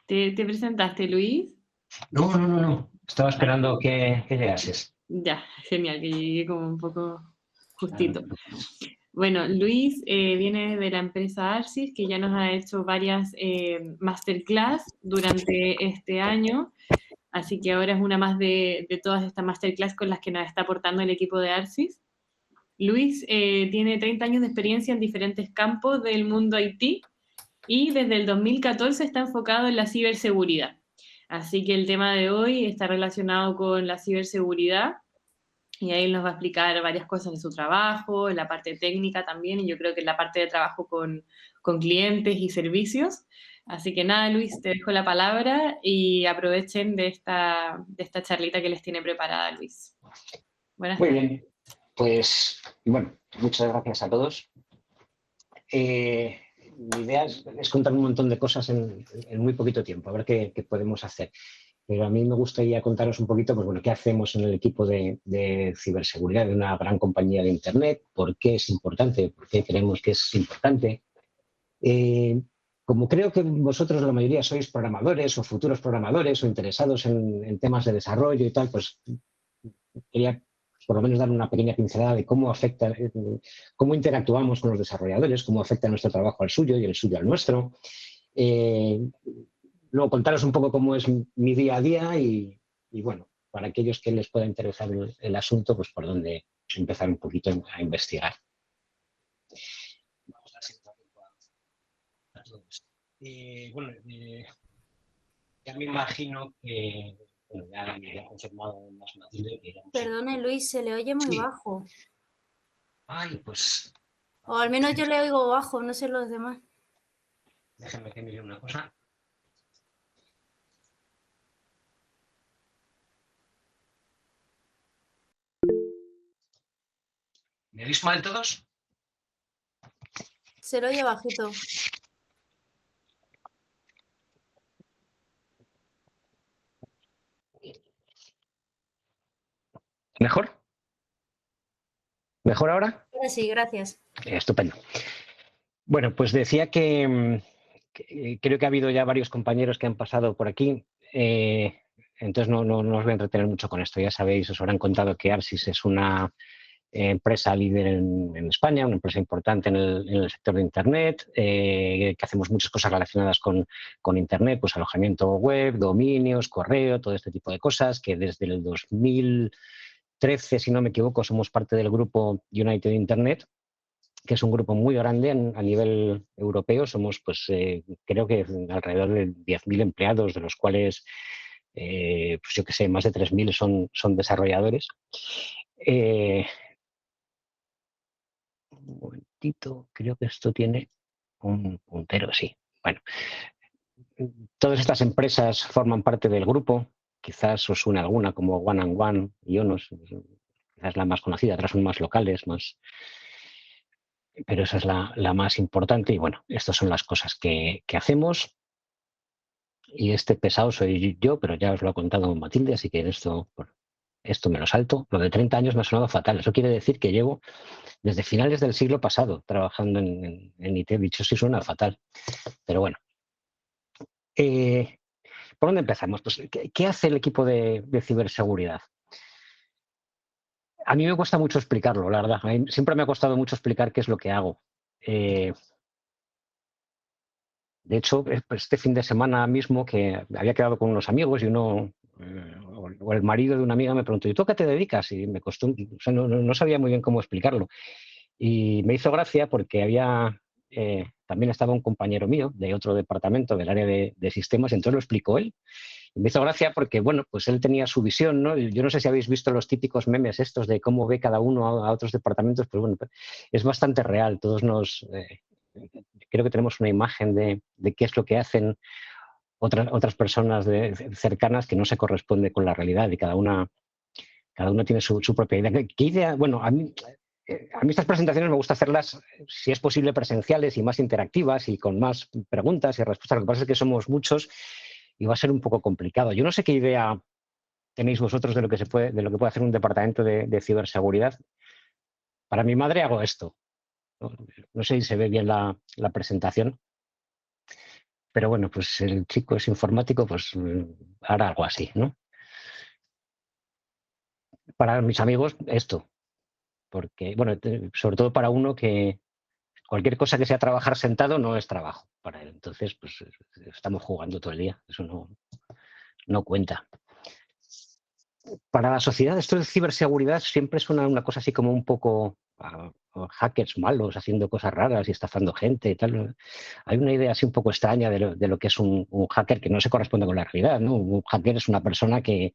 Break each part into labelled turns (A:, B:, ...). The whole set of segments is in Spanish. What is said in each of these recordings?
A: ¿Te presentaste, Luis?
B: No. Estaba esperando que llegases.
A: Ya, genial, que llegué como un poco justito. Bueno, Luis viene de la empresa Arsis, que ya nos ha hecho varias masterclass durante este año, así que ahora es una más de todas estas masterclass con las que nos está aportando el equipo de Arsis. Luis tiene 30 años de experiencia en diferentes campos del mundo IT y desde el 2014 está enfocado en la ciberseguridad. Así que el tema de hoy está relacionado con la ciberseguridad y ahí nos va a explicar varias cosas de su trabajo, en la parte técnica también, y yo creo que en la parte de trabajo con clientes y servicios. Así que nada, Luis, te dejo la palabra y aprovechen de esta charlita que les tiene preparada Luis. Buenas
B: Muy
A: tardes.
B: bien, pues bueno, muchas gracias a todos. Mi idea es contar un montón de cosas en muy poquito tiempo, a ver qué podemos hacer. Pero a mí me gustaría contaros un poquito, pues bueno, qué hacemos en el equipo de ciberseguridad de una gran compañía de Internet, por qué es importante, por qué creemos que es importante. Como creo que vosotros, la mayoría, sois programadores o futuros programadores o interesados en temas de desarrollo y tal, pues quería por lo menos dar una pequeña pincelada de cómo afecta, cómo interactuamos con los desarrolladores, cómo afecta nuestro trabajo al suyo y el suyo al nuestro. Luego contaros un poco cómo es mi día a día y bueno, para aquellos que les pueda interesar el asunto, pues por dónde empezar un poquito a investigar. Vamos a dar tiempo a todo esto. Bueno, ya me imagino que bueno, ya me ha confirmado más Matilde que éramos.
C: Perdone, Luis, se le oye muy bajo.
B: Ay, pues.
C: O al menos yo le oigo bajo, no sé los demás.
B: Déjenme que mire una cosa. ¿Me oís mal todos?
C: Se le oye bajito.
B: ¿Mejor? ¿Mejor ahora?
C: Ahora sí, gracias.
B: Estupendo. Bueno, pues decía que creo que ha habido ya varios compañeros que han pasado por aquí. Entonces no os voy a entretener mucho con esto. Ya sabéis, os habrán contado que Arsis es una empresa líder en España, una empresa importante en el sector de Internet, que hacemos muchas cosas relacionadas con Internet, pues alojamiento web, dominios, correo, todo este tipo de cosas, que desde el 2013, si no me equivoco, somos parte del grupo United Internet, que es un grupo muy grande a nivel europeo. Somos, pues, creo que alrededor de 10.000 empleados, de los cuales, pues yo qué sé, más de 3.000 son desarrolladores. Un momentito, creo que esto tiene un puntero, sí. Bueno, todas estas empresas forman parte del grupo. Quizás os suene alguna, como One and One y Onos, quizás la más conocida, otras son más locales, pero esa es la más importante. Y bueno, estas son las cosas que hacemos. Y este pesado soy yo, pero ya os lo ha contado Matilde, así que esto me lo salto. Lo de 30 años me ha sonado fatal. Eso quiere decir que llevo desde finales del siglo pasado trabajando en IT. Dicho sí suena fatal, pero bueno. ¿Por dónde empezamos? Pues, ¿qué hace el equipo de ciberseguridad? A mí me cuesta mucho explicarlo, la verdad. A mí siempre me ha costado mucho explicar qué es lo que hago. De hecho, este fin de semana mismo que había quedado con unos amigos y uno, o el marido de una amiga me preguntó, ¿y tú a qué te dedicas? Y me costó, o sea, no sabía muy bien cómo explicarlo. Y me hizo gracia porque también estaba un compañero mío de otro departamento, del área de sistemas, y entonces lo explicó él. Y me hizo gracia porque, bueno, pues él tenía su visión, ¿no? Yo no sé si habéis visto los típicos memes estos de cómo ve cada uno a otros departamentos, pues bueno, es bastante real. Todos creo que tenemos una imagen de qué es lo que hacen otras personas cercanas que no se corresponde con la realidad, y cada una tiene su propia idea. ¿Qué idea? Bueno, a mí estas presentaciones me gusta hacerlas, si es posible, presenciales y más interactivas y con más preguntas y respuestas. Lo que pasa es que somos muchos y va a ser un poco complicado. Yo no sé qué idea tenéis vosotros de lo que puede hacer un departamento de ciberseguridad. Para mi madre hago esto. No sé si se ve bien la presentación, Pero bueno, pues el chico es informático, pues hará algo así, ¿no? Para mis amigos, esto, porque, bueno, sobre todo para uno que cualquier cosa que sea trabajar sentado no es trabajo para él. Entonces, pues estamos jugando todo el día, eso no cuenta. Para la sociedad, esto de ciberseguridad siempre suena una cosa así como un poco hackers malos haciendo cosas raras y estafando gente y tal. Hay una idea así un poco extraña de lo que es un hacker que no se corresponde con la realidad, ¿no? Un hacker es una persona que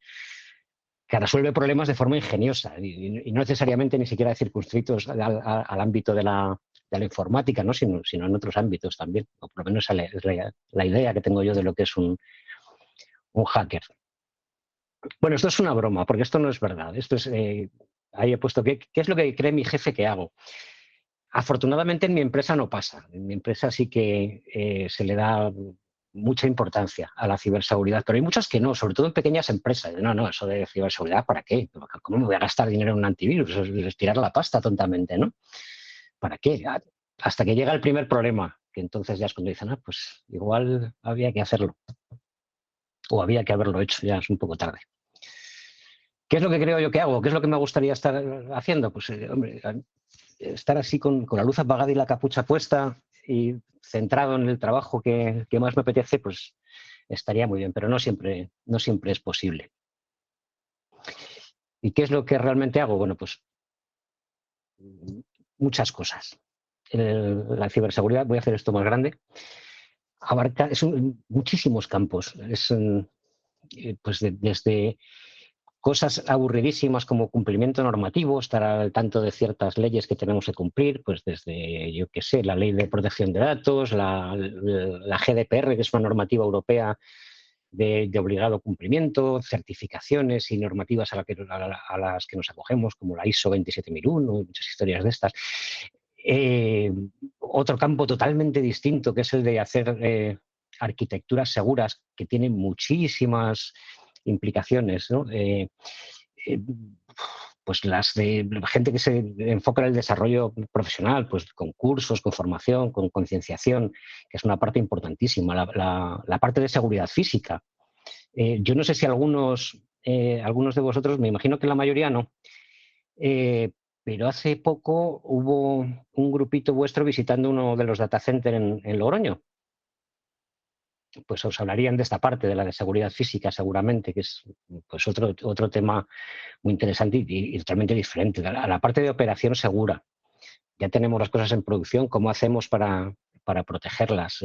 B: resuelve problemas de forma ingeniosa y no necesariamente ni siquiera circunscritos al ámbito de la informática, ¿no? sino en otros ámbitos también. O por lo menos es la idea que tengo yo de lo que es un hacker. Bueno, esto es una broma, porque esto no es verdad. Esto es, ahí he puesto, ¿qué es lo que cree mi jefe que hago? Afortunadamente en mi empresa no pasa. En mi empresa sí que se le da mucha importancia a la ciberseguridad, pero hay muchas que no, sobre todo en pequeñas empresas. No, eso de ciberseguridad, ¿para qué? ¿Cómo me voy a gastar dinero en un antivirus? Es tirar la pasta tontamente, ¿no? ¿Para qué? Hasta que llega el primer problema, que entonces ya es cuando dicen, pues igual había que hacerlo. O había que haberlo hecho, ya es un poco tarde. ¿Qué es lo que creo yo que hago? ¿Qué es lo que me gustaría estar haciendo? Pues, hombre, estar así con la luz apagada y la capucha puesta y centrado en el trabajo que más me apetece, pues estaría muy bien, pero no siempre es posible. ¿Y qué es lo que realmente hago? Bueno, pues muchas cosas. La ciberseguridad, voy a hacer esto más grande, abarca muchísimos campos. Es pues desde cosas aburridísimas como cumplimiento normativo, estar al tanto de ciertas leyes que tenemos que cumplir, pues desde, yo qué sé, la Ley de Protección de Datos, la GDPR, que es una normativa europea de obligado cumplimiento, certificaciones y normativas a las que nos acogemos, como la ISO 27001, muchas historias de estas. Otro campo totalmente distinto, que es el de hacer arquitecturas seguras, que tienen muchísimas implicaciones, ¿no? Pues las de gente que se enfoca en el desarrollo profesional, pues con cursos, con formación, con concienciación, que es una parte importantísima. La parte de seguridad física. Yo no sé si algunos de vosotros, me imagino que la mayoría no, pero hace poco hubo un grupito vuestro visitando uno de los data centers en Logroño. Pues os hablarían de esta parte, de la de seguridad física, seguramente, que es pues otro tema muy interesante y totalmente diferente. La parte de operación segura. Ya tenemos las cosas en producción, ¿cómo hacemos para protegerlas?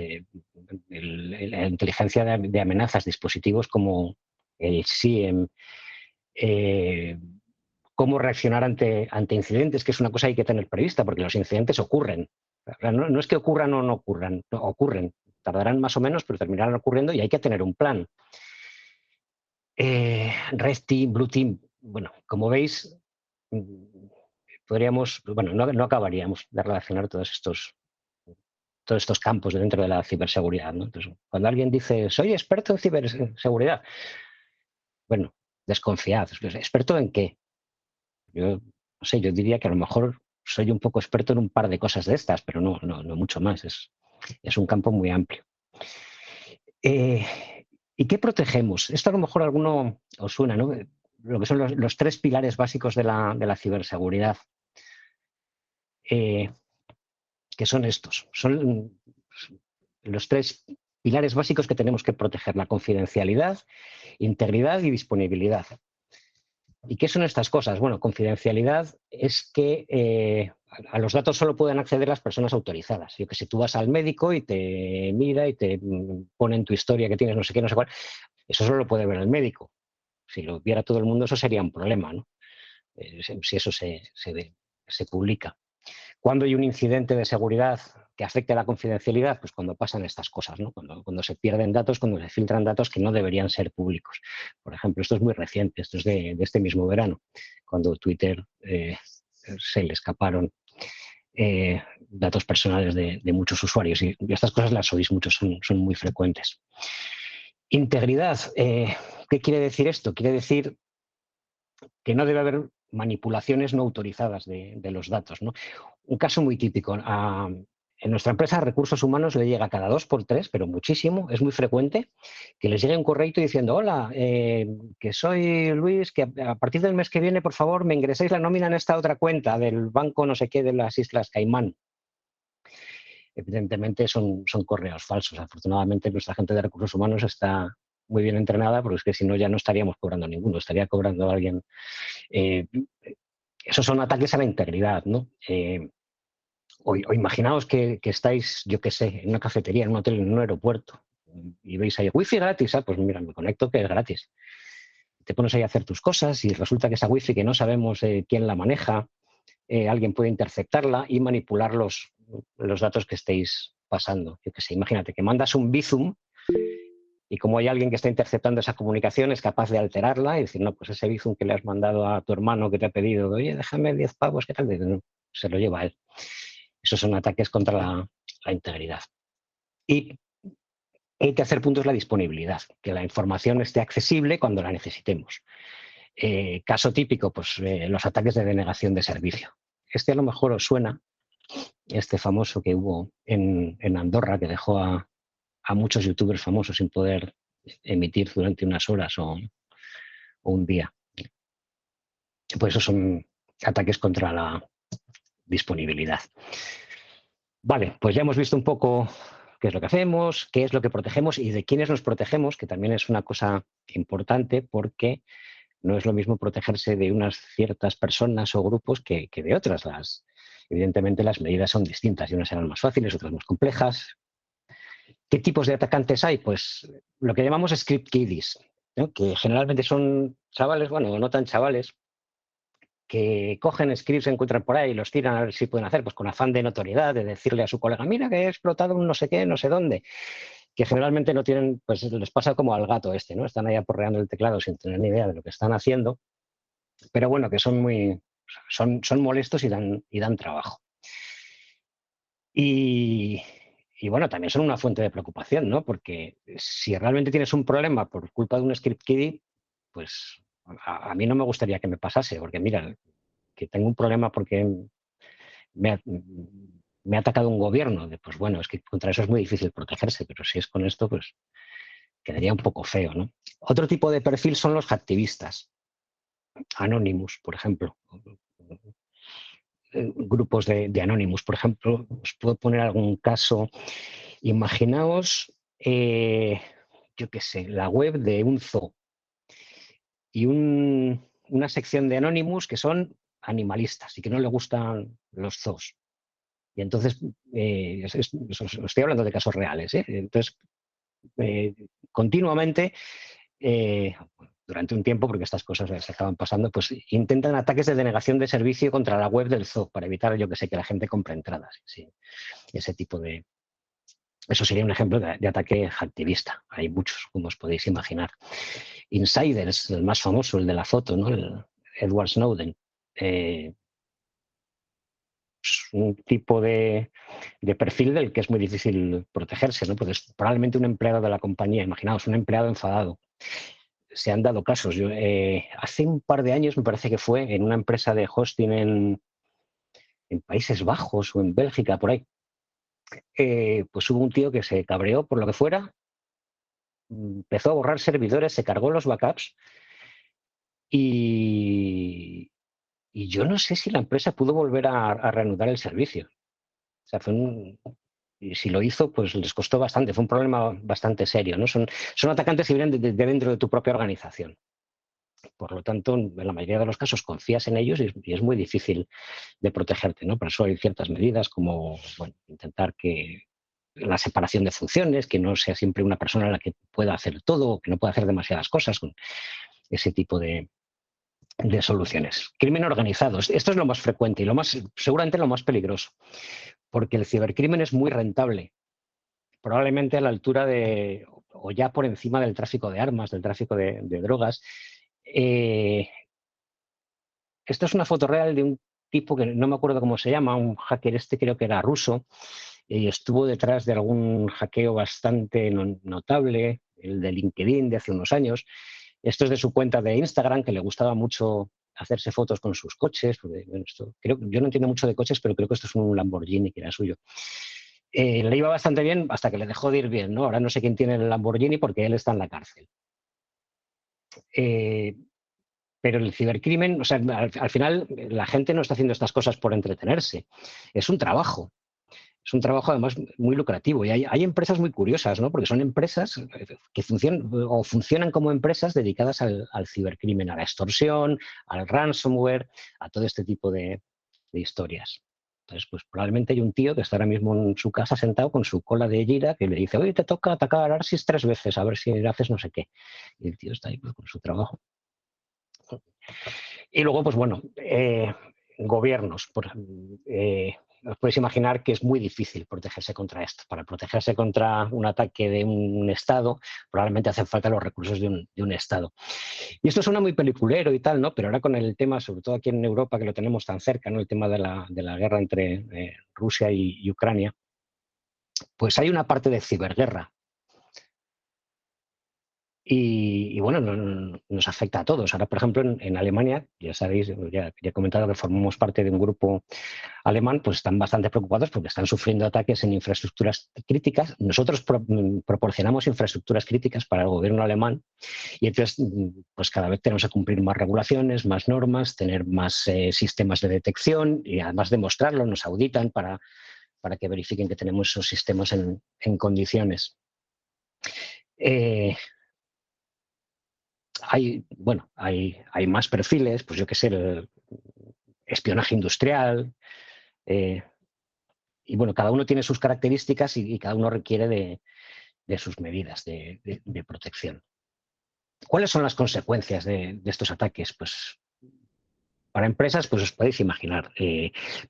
B: La inteligencia de amenazas, dispositivos como el SIEM, cómo reaccionar ante incidentes, que es una cosa que hay que tener prevista, porque los incidentes ocurren. No es que ocurran o no ocurran, no, ocurren. Tardarán más o menos, pero terminarán ocurriendo y hay que tener un plan. Red Team, Blue Team, bueno, como veis, podríamos, bueno, no acabaríamos de relacionar todos estos campos dentro de la ciberseguridad, ¿no? Entonces, cuando alguien dice, soy experto en ciberseguridad, bueno, desconfiad. ¿Experto en qué? Yo no sé, yo diría que a lo mejor soy un poco experto en un par de cosas de estas, pero no mucho más. Es un campo muy amplio. ¿Y qué protegemos? Esto a lo mejor a alguno os suena, ¿no? Lo que son los tres pilares básicos de la ciberseguridad. Que son estos. Son los tres pilares básicos que tenemos que proteger: la confidencialidad, integridad y disponibilidad. ¿Y qué son estas cosas? Bueno, confidencialidad es que a los datos solo pueden acceder las personas autorizadas. Yo que sé, tú vas al médico y te mira y te pone en tu historia que tienes no sé qué, no sé cuál. Eso solo lo puede ver el médico. Si lo viera todo el mundo, eso sería un problema, ¿no? Si eso se publica. ¿Cuándo hay un incidente de seguridad que afecte a la confidencialidad? Pues cuando pasan estas cosas, ¿no? Cuando se pierden datos, cuando se filtran datos que no deberían ser públicos. Por ejemplo, esto es muy reciente, esto es de este mismo verano, cuando Twitter se le escaparon datos personales de muchos usuarios. Y estas cosas las oís mucho, son muy frecuentes. Integridad. ¿Qué quiere decir esto? Quiere decir que no debe haber manipulaciones no autorizadas de los datos, ¿no? Un caso muy típico. En nuestra empresa, a recursos humanos le llega cada 2 por 3, pero muchísimo, es muy frecuente, que les llegue un correo diciendo: hola, que soy Luis, que a partir del mes que viene, por favor, me ingreséis la nómina en esta otra cuenta del banco no sé qué de las Islas Caimán. Evidentemente son correos falsos. Afortunadamente, nuestra gente de recursos humanos está muy bien entrenada, porque es que si no ya no estaríamos cobrando ninguno, estaría cobrando a alguien. Esos son ataques a la integridad, ¿no? O imaginaos que estáis, yo qué sé, en una cafetería, en un hotel, en un aeropuerto, y veis ahí wifi gratis. Pues mira, me conecto, que es gratis. Te pones ahí a hacer tus cosas y resulta que esa wifi, que no sabemos quién la maneja, alguien puede interceptarla y manipular los datos que estéis pasando. Yo qué sé, imagínate que mandas un Bizum y como hay alguien que está interceptando esa comunicación, es capaz de alterarla y decir: no, pues ese Bizum que le has mandado a tu hermano que te ha pedido, oye, déjame 10 pavos, ¿qué tal? No, se lo lleva a él. Esos son ataques contra la integridad. Y el tercer punto es la disponibilidad, que la información esté accesible cuando la necesitemos. Caso típico, pues los ataques de denegación de servicio. Este a lo mejor os suena, este famoso que hubo en Andorra, que dejó a muchos youtubers famosos sin poder emitir durante unas horas o un día. Pues esos son ataques contra la disponibilidad. Vale, pues ya hemos visto un poco qué es lo que hacemos, qué es lo que protegemos y de quiénes nos protegemos, que también es una cosa importante, porque no es lo mismo protegerse de unas ciertas personas o grupos que de otras. Evidentemente las medidas son distintas y unas serán más fáciles, otras más complejas. ¿Qué tipos de atacantes hay? Pues lo que llamamos script kiddies, ¿no? Que generalmente son chavales, bueno, no tan chavales, que cogen scripts, se encuentran por ahí y los tiran a ver si pueden hacer, pues con afán de notoriedad, de decirle a su colega: mira que he explotado un no sé qué, no sé dónde, que generalmente no tienen, pues les pasa como al gato este, ¿no? Están ahí aporreando el teclado sin tener ni idea de lo que están haciendo, pero bueno, que son molestos y dan trabajo. Y bueno, también son una fuente de preocupación, ¿no? Porque si realmente tienes un problema por culpa de un script kiddie, pues a mí no me gustaría que me pasase, porque mira, que tengo un problema porque me ha atacado un gobierno. Pues bueno, es que contra eso es muy difícil protegerse, pero si es con esto, pues quedaría un poco feo, ¿no? Otro tipo de perfil son los hacktivistas. Anonymous, por ejemplo. Grupos de Anonymous, por ejemplo. Os puedo poner algún caso. Imaginaos, yo qué sé, la web de un zoo y una sección de Anonymous que son animalistas y que no le gustan los zoos. Y entonces, estoy hablando de casos reales, ¿eh? Entonces, continuamente, durante un tiempo, porque estas cosas se acaban pasando, pues intentan ataques de denegación de servicio contra la web del zoo para evitar, yo que sé, que la gente compre entradas. ¿Sí? Ese tipo de... Eso sería un ejemplo de ataque hacktivista. Hay muchos, como os podéis imaginar. Insiders, el más famoso, el de la foto, ¿no? El Edward Snowden. Un tipo de perfil del que es muy difícil protegerse, ¿no? Porque es probablemente un empleado de la compañía. Imaginaos, un empleado enfadado. Se han dado casos. Yo, hace un par de años, me parece que fue, en una empresa de hosting en Países Bajos o en Bélgica, por ahí, pues hubo un tío que se cabreó por lo que fuera, empezó a borrar servidores, se cargó los backups y yo no sé si la empresa pudo volver a reanudar el servicio. O sea, y si lo hizo, pues les costó bastante. Fue un problema bastante serio, ¿no? Son atacantes que vienen de dentro de tu propia organización. Por lo tanto, en la mayoría de los casos confías en ellos y es muy difícil de protegerte, ¿no? Por eso hay ciertas medidas como, bueno, intentar que la separación de funciones, que no sea siempre una persona la que pueda hacer todo o que no pueda hacer demasiadas cosas, con ese tipo de soluciones. Crimen organizado. Esto es lo más frecuente y seguramente lo más peligroso, porque el cibercrimen es muy rentable, probablemente a la altura o ya por encima del tráfico de armas, del tráfico de drogas. Esta es una foto real de un tipo que no me acuerdo cómo se llama, un hacker creo que era ruso, y estuvo detrás de algún hackeo bastante notable, el de LinkedIn de hace unos años. Esto es de su cuenta de Instagram, que le gustaba mucho hacerse fotos con sus coches. Porque, bueno, yo no entiendo mucho de coches, pero creo que esto es un Lamborghini que era suyo. Le iba bastante bien hasta que le dejó de ir bien, ¿no? Ahora no sé quién tiene el Lamborghini porque él está en la cárcel. Pero el cibercrimen, o sea, al final la gente no está haciendo estas cosas por entretenerse. Es un trabajo. Es un trabajo además muy lucrativo y hay empresas muy curiosas, ¿no? Porque son empresas que funcionan como empresas dedicadas al cibercrimen, a la extorsión, al ransomware, a todo este tipo de historias. Entonces, pues probablemente hay un tío que está ahora mismo en su casa sentado con su cola de Jira que le dice, oye, te toca atacar a Arsis 3 veces, a ver si haces no sé qué. Y el tío está ahí pues, con su trabajo. Y luego, pues bueno, gobiernos. Os podéis imaginar que es muy difícil protegerse contra esto. Para protegerse contra un ataque de un Estado, probablemente hacen falta los recursos de un Estado. Y esto suena muy peliculero y tal, ¿no? Pero ahora con el tema, sobre todo aquí en Europa, que lo tenemos tan cerca, ¿no? El tema de la guerra entre Rusia y Ucrania, pues hay una parte de ciberguerra. Y bueno, nos afecta a todos. Ahora, por ejemplo, en Alemania, ya sabéis, ya he comentado que formamos parte de un grupo alemán, pues están bastante preocupados porque están sufriendo ataques en infraestructuras críticas. Nosotros proporcionamos infraestructuras críticas para el gobierno alemán y entonces pues cada vez tenemos que cumplir más regulaciones, más normas, tener más sistemas de detección y además demostrarlo, nos auditan para que verifiquen que tenemos esos sistemas en condiciones. Hay más perfiles, pues yo qué sé, el espionaje industrial, y bueno, cada uno tiene sus características y cada uno requiere de sus medidas de protección. ¿Cuáles son las consecuencias de estos ataques? Pues para empresas, pues os podéis imaginar,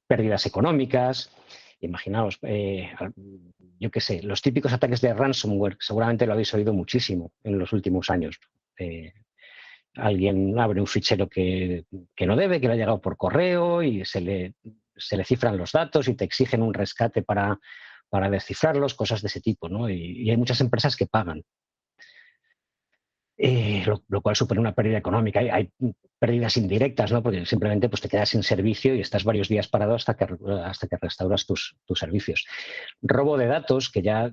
B: pérdidas económicas, imaginaos, yo qué sé, los típicos ataques de ransomware, seguramente lo habéis oído muchísimo en los últimos años. Alguien abre un fichero que no debe, que le ha llegado por correo y se le cifran los datos y te exigen un rescate para descifrarlos, cosas de ese tipo, ¿no? Y hay muchas empresas que pagan, lo cual supone una pérdida económica. Hay pérdidas indirectas, ¿no? Porque simplemente pues, te quedas sin servicio y estás varios días parado hasta que restauras tus servicios. Robo de datos, que ya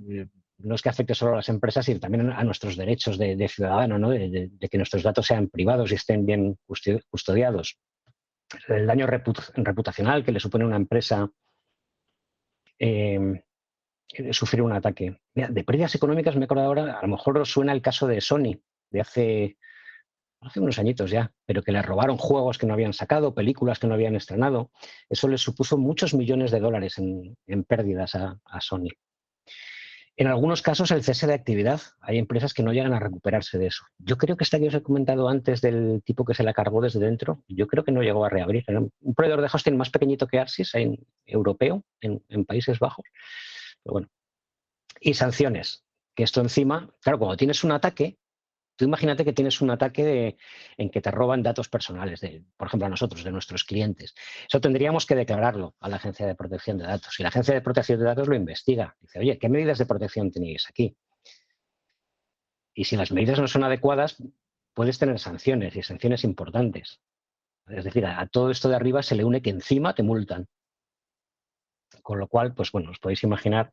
B: no es que afecte solo a las empresas, sino también a nuestros derechos de ciudadano, ¿no? de que nuestros datos sean privados y estén bien custodiados. El daño reputacional que le supone a una empresa sufrir un ataque. Mira, de pérdidas económicas me he acordado ahora, a lo mejor os suena el caso de Sony, de hace unos añitos ya, pero que le robaron juegos que no habían sacado, películas que no habían estrenado. Eso les supuso muchos millones de dólares en pérdidas a Sony. En algunos casos, el cese de actividad. Hay empresas que no llegan a recuperarse de eso. Yo creo que esta que os he comentado antes del tipo que se la cargó desde dentro, yo creo que no llegó a reabrir. Era un proveedor de hosting más pequeñito que Arsis, europeo, en Países Bajos. Pero bueno. Y sanciones. Que esto encima, claro, cuando tienes un ataque, tú imagínate que tienes un ataque en que te roban datos personales, por ejemplo, a nosotros, de nuestros clientes. Eso tendríamos que declararlo a la Agencia de Protección de Datos. Y la Agencia de Protección de Datos lo investiga. Dice, oye, ¿qué medidas de protección tenéis aquí? Y si las medidas no son adecuadas, puedes tener sanciones y sanciones importantes. Es decir, a todo esto de arriba se le une que encima te multan. Con lo cual, pues bueno, os podéis imaginar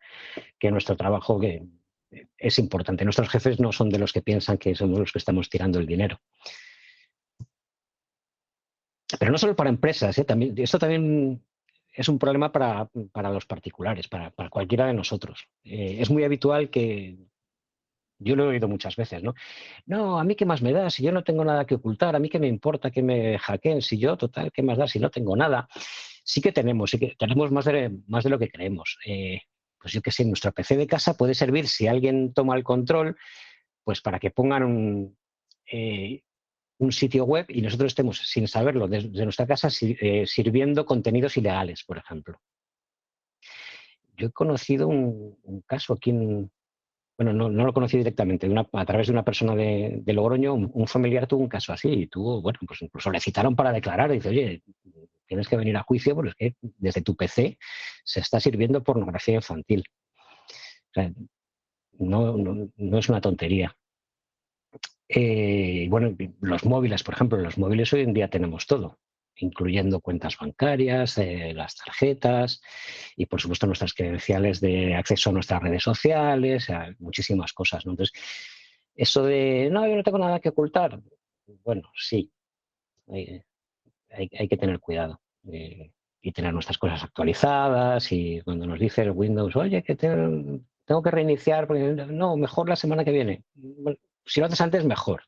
B: que nuestro trabajo es importante. Nuestros jefes no son de los que piensan que somos los que estamos tirando el dinero. Pero no solo para empresas, esto también es un problema para los particulares, para cualquiera de nosotros. Es muy habitual que, yo lo he oído muchas veces, ¿no? No, a mí qué más me da, si yo no tengo nada que ocultar, a mí qué me importa que me hackeen, si yo, total, qué más da, si no tengo nada. Sí que tenemos más de lo que creemos. Pues yo qué sé, nuestro PC de casa puede servir, si alguien toma el control, pues para que pongan un sitio web y nosotros estemos, sin saberlo, desde nuestra casa sirviendo contenidos ilegales, por ejemplo. Yo he conocido un caso aquí bueno, no lo conocí directamente, a través de una persona de Logroño, un familiar tuvo un caso así y bueno, pues incluso le citaron para declarar y dice, oye, tienes que venir a juicio porque es que desde tu PC se está sirviendo pornografía infantil. O sea, no es una tontería. Bueno, los móviles, por ejemplo, los móviles hoy en día tenemos todo. incluyendo cuentas bancarias, las tarjetas y, por supuesto, nuestras credenciales de acceso a nuestras redes sociales, a muchísimas cosas, ¿no? Entonces, eso de, no, yo no tengo nada que ocultar, bueno, sí, hay que tener cuidado y tener nuestras cosas actualizadas, y cuando nos dice el Windows, oye, que tengo que reiniciar, porque no, mejor la semana que viene. Bueno, si lo haces antes, mejor.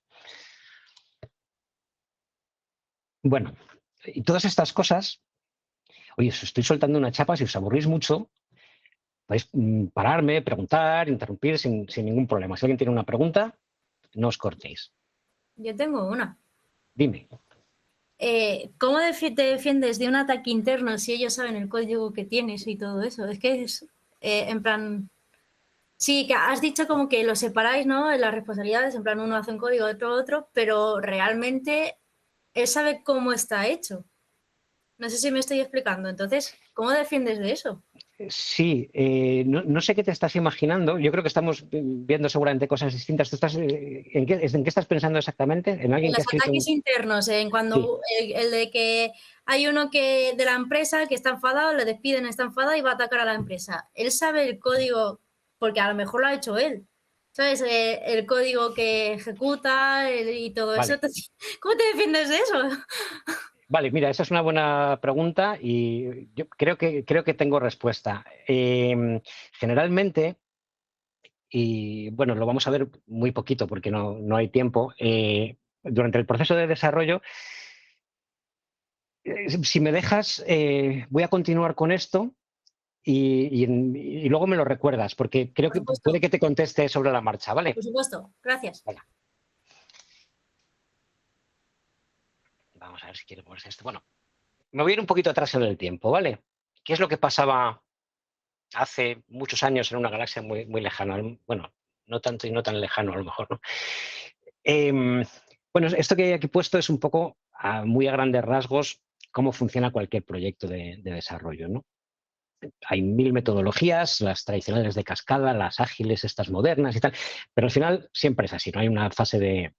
B: Bueno, y todas estas cosas, oye, os estoy soltando una chapa, si os aburrís mucho, podéis pararme, preguntar, interrumpir sin ningún problema. Si alguien tiene una pregunta, no os cortéis.
C: Yo tengo una.
B: Dime.
C: ¿Cómo te defiendes de un ataque interno si ellos saben el código que tienes y todo eso? Es que es, en plan... Sí, que has dicho como que lo separáis, ¿no? En las responsabilidades, en plan uno hace un código, otro, pero realmente él sabe cómo está hecho. No sé si me estoy explicando. Entonces, ¿cómo defiendes de eso?
B: Sí, no sé qué te estás imaginando. Yo creo que estamos viendo seguramente cosas distintas. ¿Tú estás, en qué estás pensando exactamente? ¿En alguien
C: En
B: que ha
C: los
B: escrito
C: ataques internos, en
B: Sí.
C: cuando el de que hay uno que de la empresa que está enfadado, le despiden, está enfadado y va a atacar a la empresa. Él sabe el código, porque a lo mejor lo ha hecho él. ¿Sabes? El código que ejecuta y todo eso.
B: Vale.
C: ¿Cómo te defiendes de eso?
B: Vale, mira, esa es una buena pregunta y yo creo que tengo respuesta. Generalmente, y bueno, lo vamos a ver muy poquito porque no hay tiempo, durante el proceso de desarrollo, si me dejas, voy a continuar con esto y luego me lo recuerdas, porque creo
C: Por
B: que puede
C: supuesto,
B: que te conteste sobre la marcha, ¿vale?
C: por supuesto. Gracias.
B: Vale. Vamos a ver si quiero ponerse esto. Bueno, me voy a ir un poquito atrás en el tiempo, ¿vale? ¿Qué es lo que pasaba hace muchos años en una galaxia muy, muy lejana? Bueno, no tanto y no tan lejano a lo mejor, ¿no? Bueno, esto que hay aquí puesto es un poco, muy a grandes rasgos, cómo funciona cualquier proyecto de desarrollo, ¿no? Hay mil metodologías, las tradicionales de cascada, las ágiles, estas modernas y tal, pero al final siempre es así, ¿no? Hay una fase de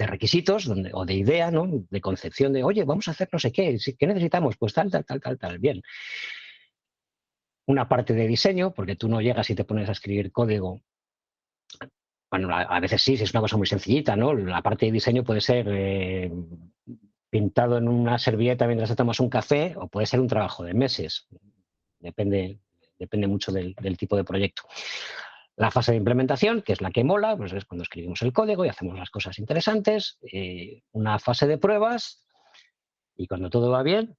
B: requisitos o de idea, ¿no? De concepción de, oye, vamos a hacer no sé qué, ¿qué necesitamos? Pues tal, bien. Una parte de diseño, porque tú no llegas y te pones a escribir código. Bueno, a veces sí, si es una cosa muy sencillita, ¿no? La parte de diseño puede ser pintado en una servilleta mientras te tomas un café, o puede ser un trabajo de meses. Depende mucho del tipo de proyecto. La fase de implementación, que es la que mola, pues es cuando escribimos el código y hacemos las cosas interesantes. Una fase de pruebas, y cuando todo va bien,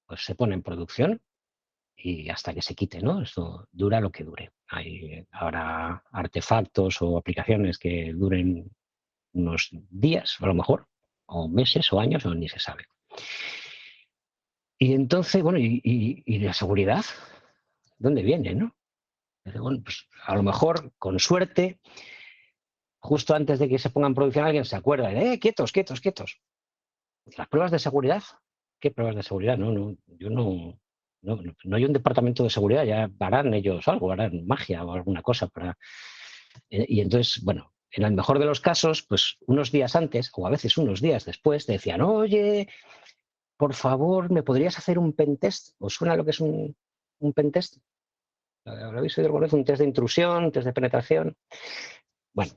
B: pues se pone en producción y hasta que se quite, ¿no? Esto dura lo que dure. Habrá artefactos o aplicaciones que duren unos días, a lo mejor, o meses o años, o ni se sabe. Y entonces, bueno, ¿y la seguridad? ¿Dónde viene, no? Bueno, pues a lo mejor, con suerte, justo antes de que se ponga en producción, alguien se acuerda de, quietos, quietos, quietos. Las pruebas de seguridad. ¿Qué pruebas de seguridad? Yo no hay un departamento de seguridad, ya harán ellos algo, harán magia o alguna cosa para... Y entonces, bueno, en el mejor de los casos, pues unos días antes, o a veces unos días después, te decían, oye, por favor, ¿me podrías hacer un pentest? ¿Os suena lo que es un pentest? ¿Lo habéis oído alguna vez? Un test de intrusión, un test de penetración. Bueno,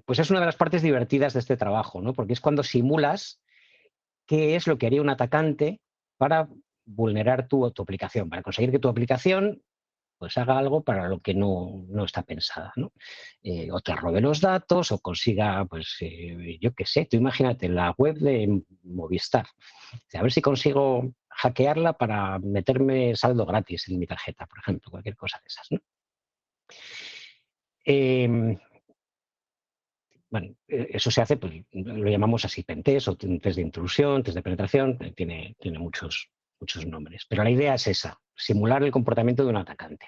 B: pues es una de las partes divertidas de este trabajo, ¿no? Porque es cuando simulas qué es lo que haría un atacante para vulnerar tu aplicación, para conseguir que tu aplicación pues haga algo para lo que no está pensada, ¿no? O te robe los datos o consiga, pues, yo qué sé, tú imagínate la web de Movistar. A ver si consigo hackearla para meterme saldo gratis en mi tarjeta, por ejemplo, cualquier cosa de esas, ¿no? Bueno, eso se hace, pues lo llamamos así, pentest o test de intrusión, test de penetración, tiene muchos nombres. Pero la idea es esa, simular el comportamiento de un atacante.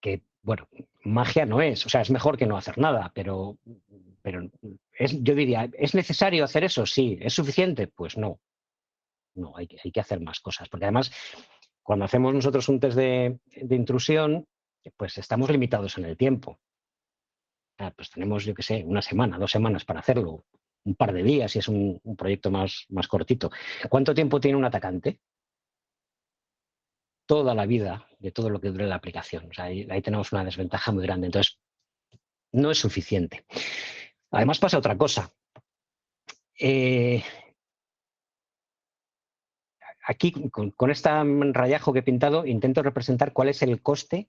B: Que, bueno, magia no es, o sea, es mejor que no hacer nada, pero yo diría, ¿es necesario hacer eso? Sí. ¿Es suficiente? Pues no. No, hay que hacer más cosas, porque además, cuando hacemos nosotros un test de intrusión, pues estamos limitados en el tiempo. Pues tenemos, yo qué sé, una semana, 2 semanas para hacerlo, un par de días si es un proyecto más cortito. ¿Cuánto tiempo tiene un atacante? Toda la vida de todo lo que dure la aplicación. O sea, ahí tenemos una desventaja muy grande. Entonces, no es suficiente. Además pasa otra cosa. Aquí, con este rayajo que he pintado, intento representar cuál es el coste,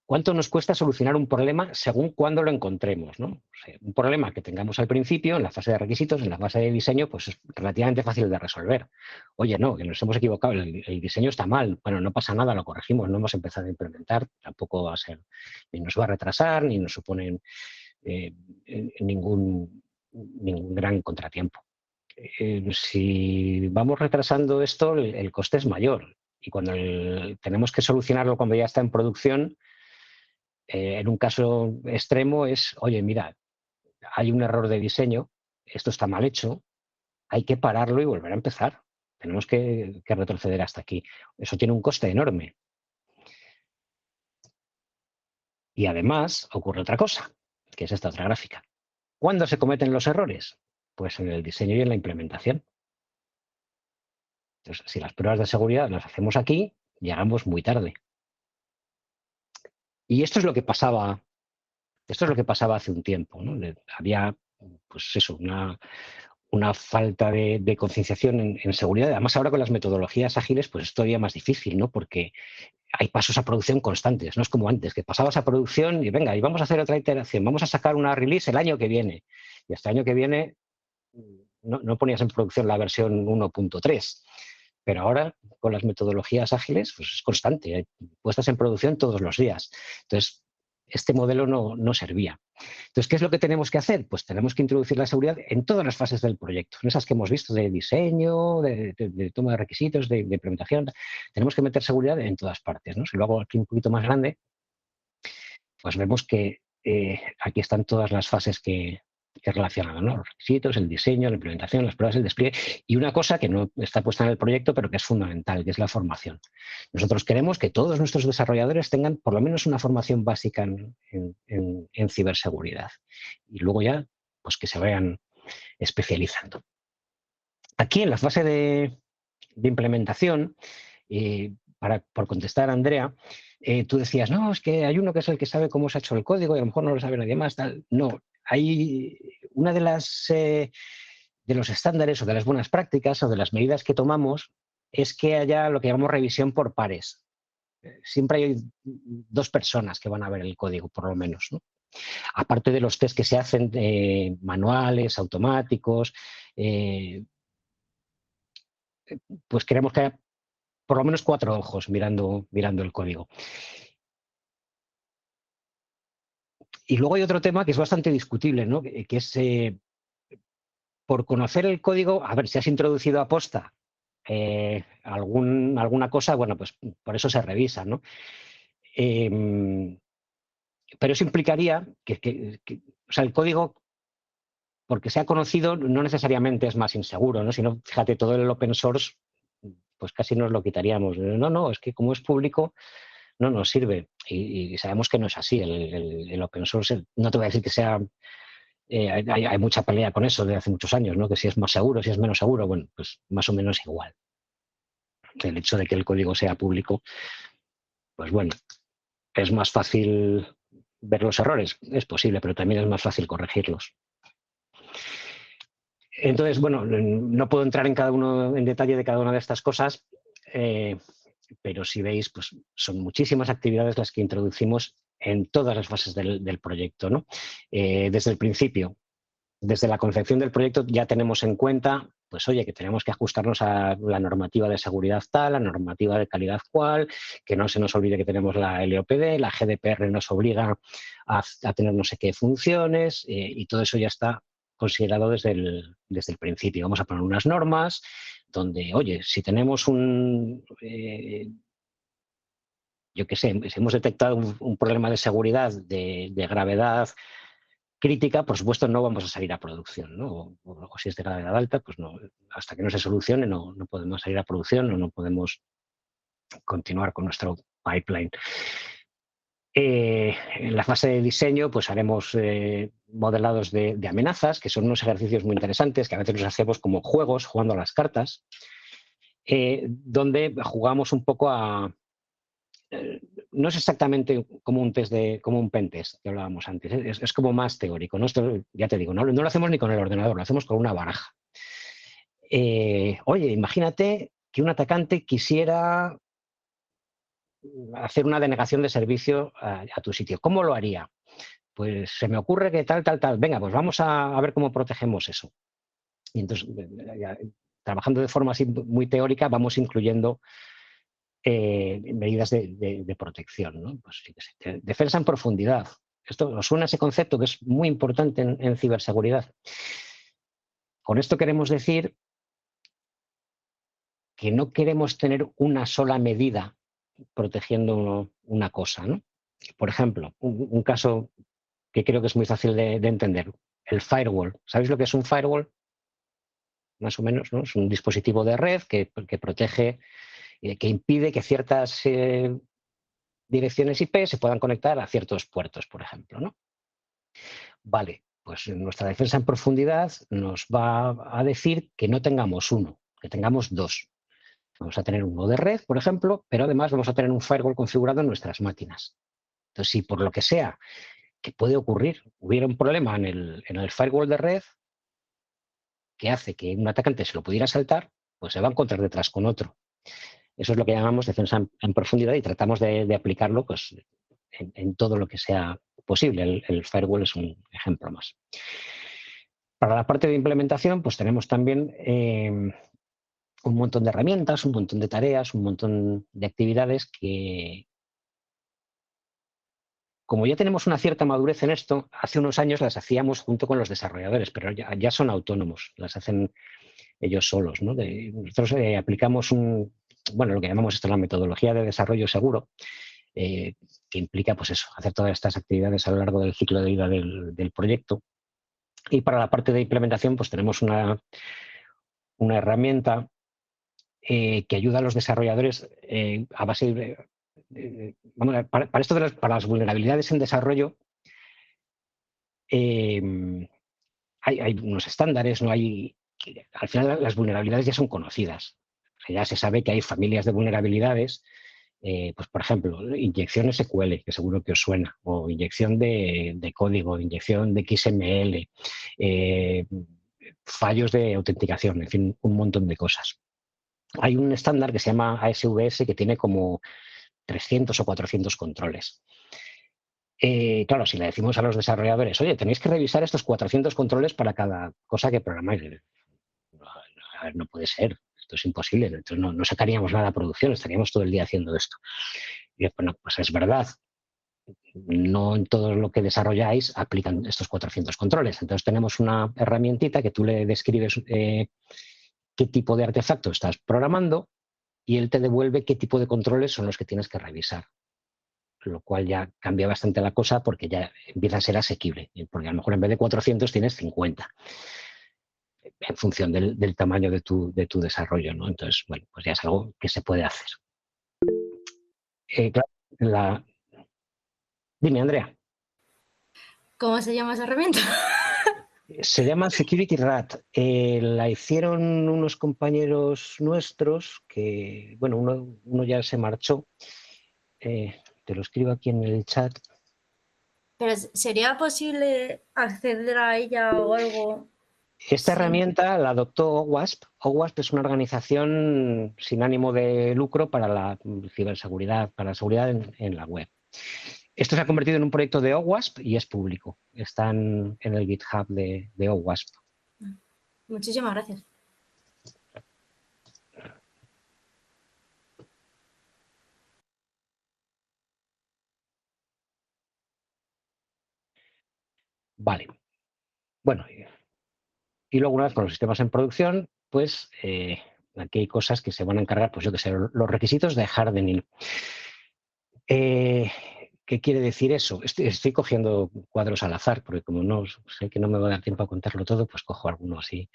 B: cuánto nos cuesta solucionar un problema según cuándo lo encontremos, ¿no? O sea, un problema que tengamos al principio, en la fase de requisitos, en la fase de diseño, pues es relativamente fácil de resolver. Oye, no, que nos hemos equivocado, el diseño está mal. Bueno, no pasa nada, lo corregimos, no hemos empezado a implementar, tampoco va a ser, ni nos va a retrasar, ni nos supone ningún gran contratiempo. Si vamos retrasando esto, el coste es mayor. Y cuando tenemos que solucionarlo cuando ya está en producción, en un caso extremo es, oye, mira, hay un error de diseño, esto está mal hecho, hay que pararlo y volver a empezar. Tenemos que retroceder hasta aquí. Eso tiene un coste enorme. Y además ocurre otra cosa, que es esta otra gráfica. ¿Cuándo se cometen los errores? Pues en el diseño y en la implementación. Entonces, si las pruebas de seguridad las hacemos aquí, llegamos muy tarde. Y esto es lo que pasaba hace un tiempo, ¿no? Había, pues eso, una falta de concienciación en seguridad. Además, ahora con las metodologías ágiles, pues es todavía más difícil, ¿no? Porque hay pasos a producción constantes. No es como antes, que pasabas a producción y venga, y vamos a hacer otra iteración, vamos a sacar una release el año que viene. Y hasta el año que viene no ponías en producción la versión 1.3. Pero ahora, con las metodologías ágiles, pues es constante. Hay puestas en producción todos los días. Entonces, este modelo no servía. Entonces, ¿qué es lo que tenemos que hacer? Pues tenemos que introducir la seguridad en todas las fases del proyecto. En esas que hemos visto de diseño, de toma de requisitos, de implementación. Tenemos que meter seguridad en todas partes, ¿no? Si lo hago aquí un poquito más grande, pues vemos que aquí están todas las fases que relacionan, ¿no? Los requisitos, el diseño, la implementación, las pruebas, el despliegue y una cosa que no está puesta en el proyecto pero que es fundamental, que es la formación. Nosotros queremos que todos nuestros desarrolladores tengan por lo menos una formación básica en ciberseguridad y luego ya pues que se vayan especializando. Aquí en la fase de implementación, por contestar a Andrea, tú decías, no, es que hay uno que es el que sabe cómo se ha hecho el código y a lo mejor no lo sabe nadie más. Tal. No, hay una de los estándares o de las buenas prácticas o de las medidas que tomamos es que haya lo que llamamos revisión por pares. Siempre hay 2 personas que van a ver el código, por lo menos, ¿no? Aparte de los test que se hacen manuales, automáticos, pues queremos que haya por lo menos 4 ojos mirando el código. Y luego hay otro tema que es bastante discutible, ¿no? Que es por conocer el código, a ver, si has introducido aposta alguna cosa, bueno, pues por eso se revisa, ¿no? Pero eso implicaría que o sea, el código, porque sea conocido, no necesariamente es más inseguro, ¿no? Si no, fíjate, todo el open source, pues casi nos lo quitaríamos. No, es que como es público, no nos sirve. Y sabemos que no es así. El open source, no te voy a decir que sea... hay mucha pelea con eso de hace muchos años, ¿no? Que si es más seguro, si es menos seguro, bueno, pues más o menos igual. El hecho de que el código sea público, pues bueno, es más fácil ver los errores, es posible, pero también es más fácil corregirlos. Entonces, bueno, no puedo entrar en detalle de cada una de estas cosas, pero si veis, pues son muchísimas actividades las que introducimos en todas las fases del proyecto, ¿no? Desde el principio, desde la concepción del proyecto ya tenemos en cuenta, pues oye, que tenemos que ajustarnos a la normativa de seguridad tal, la normativa de calidad cual, que no se nos olvide que tenemos la LOPD, la GDPR nos obliga a tener no sé qué funciones y todo eso ya está considerado desde el principio. Vamos a poner unas normas donde, oye, si tenemos yo qué sé, si hemos detectado un problema de seguridad de gravedad crítica, por supuesto, no vamos a salir a producción, ¿no? O si es de gravedad alta, pues no, hasta que no se solucione no podemos salir a producción o no podemos continuar con nuestro pipeline. En la fase de diseño, pues haremos modelados de amenazas, que son unos ejercicios muy interesantes, que a veces los hacemos como juegos, jugando a las cartas, donde jugamos un poco a... no es exactamente como un test como un pentest que hablábamos antes, es como más teórico, ¿no? Esto, ya te digo, no lo hacemos ni con el ordenador, lo hacemos con una baraja. Oye, imagínate que un atacante quisiera hacer una denegación de servicio a tu sitio. ¿Cómo lo haría? Pues se me ocurre que tal, tal, tal. Venga, pues vamos a ver cómo protegemos eso. Y entonces, trabajando de forma así muy teórica, vamos incluyendo medidas de protección, ¿no? Pues fíjese, defensa en profundidad. Esto os suena ese concepto que es muy importante en ciberseguridad. Con esto queremos decir que no queremos tener una sola medida protegiendo una cosa, ¿no? Por ejemplo, un caso que creo que es muy fácil de entender, el firewall. ¿Sabéis lo que es un firewall? Más o menos, ¿no? Es un dispositivo de red que protege, que impide que ciertas direcciones IP se puedan conectar a ciertos puertos, por ejemplo, ¿no? Vale, pues nuestra defensa en profundidad nos va a decir que no tengamos uno, que tengamos dos. Vamos a tener uno de red, por ejemplo, pero además vamos a tener un firewall configurado en nuestras máquinas. Entonces, si por lo que sea, que puede ocurrir, hubiera un problema en el firewall de red que hace que un atacante se lo pudiera saltar, pues se va a encontrar detrás con otro. Eso es lo que llamamos defensa en profundidad y tratamos de aplicarlo pues, en todo lo que sea posible. El firewall es un ejemplo más. Para la parte de implementación, pues tenemos también un montón de herramientas, un montón de tareas, un montón de actividades que, como ya tenemos una cierta madurez en esto, hace unos años las hacíamos junto con los desarrolladores, pero ya son autónomos, las hacen ellos solos, ¿no? Nosotros aplicamos lo que llamamos esto la metodología de desarrollo seguro, que implica, pues eso, hacer todas estas actividades a lo largo del ciclo de vida del proyecto. Y para la parte de implementación, pues tenemos una herramienta que ayuda a los desarrolladores a base de... para esto para las vulnerabilidades en desarrollo, hay unos estándares, no hay... Al final las vulnerabilidades ya son conocidas. O sea, ya se sabe que hay familias de vulnerabilidades, pues por ejemplo, inyección SQL, que seguro que os suena, o inyección de código, inyección de XML, fallos de autenticación, en fin, un montón de cosas. Hay un estándar que se llama ASVS que tiene como 300 o 400 controles. Claro, si le decimos a los desarrolladores, oye, tenéis que revisar estos 400 controles para cada cosa que programáis, no puede ser, esto es imposible, entonces no sacaríamos nada a producción, estaríamos todo el día haciendo esto. Y bueno, pues es verdad, no en todo lo que desarrolláis aplican estos 400 controles. Entonces tenemos una herramientita que tú le describes qué tipo de artefacto estás programando y él te devuelve qué tipo de controles son los que tienes que revisar. Lo cual ya cambia bastante la cosa porque ya empieza a ser asequible, porque a lo mejor en vez de 400 tienes 50 en función del tamaño de tu desarrollo, ¿no? Entonces, bueno, pues ya es algo que se puede hacer. Claro, Dime, Andrea.
C: ¿Cómo se llama esa herramienta?
B: Se llama Security Rat. La hicieron unos compañeros nuestros que, bueno, uno ya se marchó. Te lo escribo aquí en el chat.
C: Pero ¿sería posible acceder a ella o algo?
B: Esta herramienta la adoptó OWASP. OWASP es una organización sin ánimo de lucro para la ciberseguridad, para la seguridad en la web. Esto se ha convertido en un proyecto de OWASP y es público. Está en el GitHub de OWASP.
C: Muchísimas gracias.
B: Vale. Bueno, y luego una vez con los sistemas en producción, pues aquí hay cosas que se van a encargar, pues yo que sé, los requisitos de hardening. ¿Qué quiere decir eso? Estoy cogiendo cuadros al azar, porque como no sé que no me va a dar tiempo a contarlo todo, pues cojo alguno así.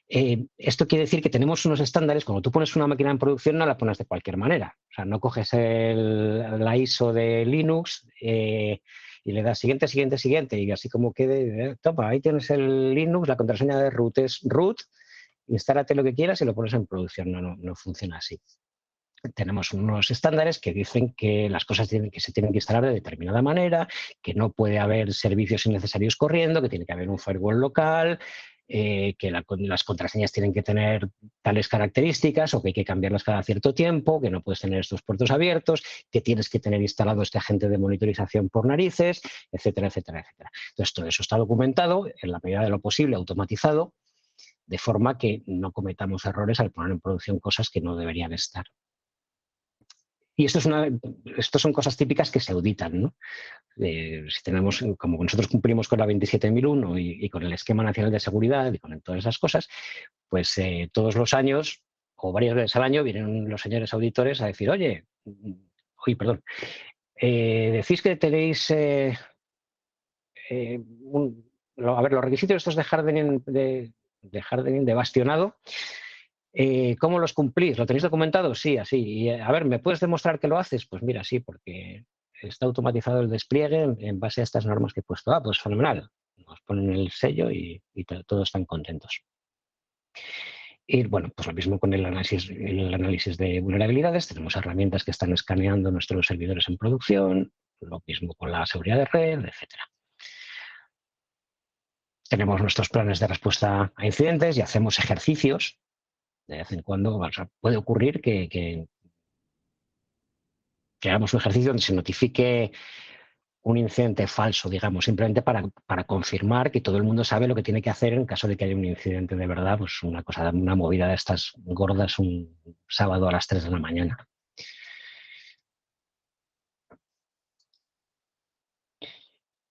B: Esto quiere decir que tenemos unos estándares. Cuando tú pones una máquina en producción, no la pones de cualquier manera. O sea, no coges la ISO de Linux y le das siguiente, siguiente, siguiente, y así como quede, toma, ahí tienes el Linux, la contraseña de root es root, instálate lo que quieras y lo pones en producción. No funciona así. Tenemos unos estándares que dicen que las cosas se tienen que instalar de determinada manera, que no puede haber servicios innecesarios corriendo, que tiene que haber un firewall local, que las contraseñas tienen que tener tales características o que hay que cambiarlas cada cierto tiempo, que no puedes tener estos puertos abiertos, que tienes que tener instalado este agente de monitorización por narices, etcétera, etcétera, etcétera. Entonces, todo eso está documentado, en la medida de lo posible, automatizado, de forma que no cometamos errores al poner en producción cosas que no deberían estar. Y esto son cosas típicas que se auditan, ¿no? Si tenemos, como nosotros cumplimos con la 27001 y con el Esquema Nacional de Seguridad y con todas esas cosas, pues todos los años o varias veces al año vienen los señores auditores a decir, oye, perdón, decís que tenéis los requisitos estos de hardening de bastionado. ¿Cómo los cumplís? ¿Lo tenéis documentado? Sí, así. Y, a ver, ¿me puedes demostrar que lo haces? Pues mira, sí, porque está automatizado el despliegue en base a estas normas que he puesto. Ah, pues fenomenal. Nos ponen el sello y todos están contentos. Y bueno, pues lo mismo con el análisis de vulnerabilidades. Tenemos herramientas que están escaneando nuestros servidores en producción. Lo mismo con la seguridad de red, etcétera. Tenemos nuestros planes de respuesta a incidentes y hacemos ejercicios. De vez en cuando puede ocurrir que hagamos un ejercicio donde se notifique un incidente falso, digamos, simplemente para confirmar que todo el mundo sabe lo que tiene que hacer en caso de que haya un incidente de verdad, pues una movida de estas gordas un sábado a las 3 de la mañana.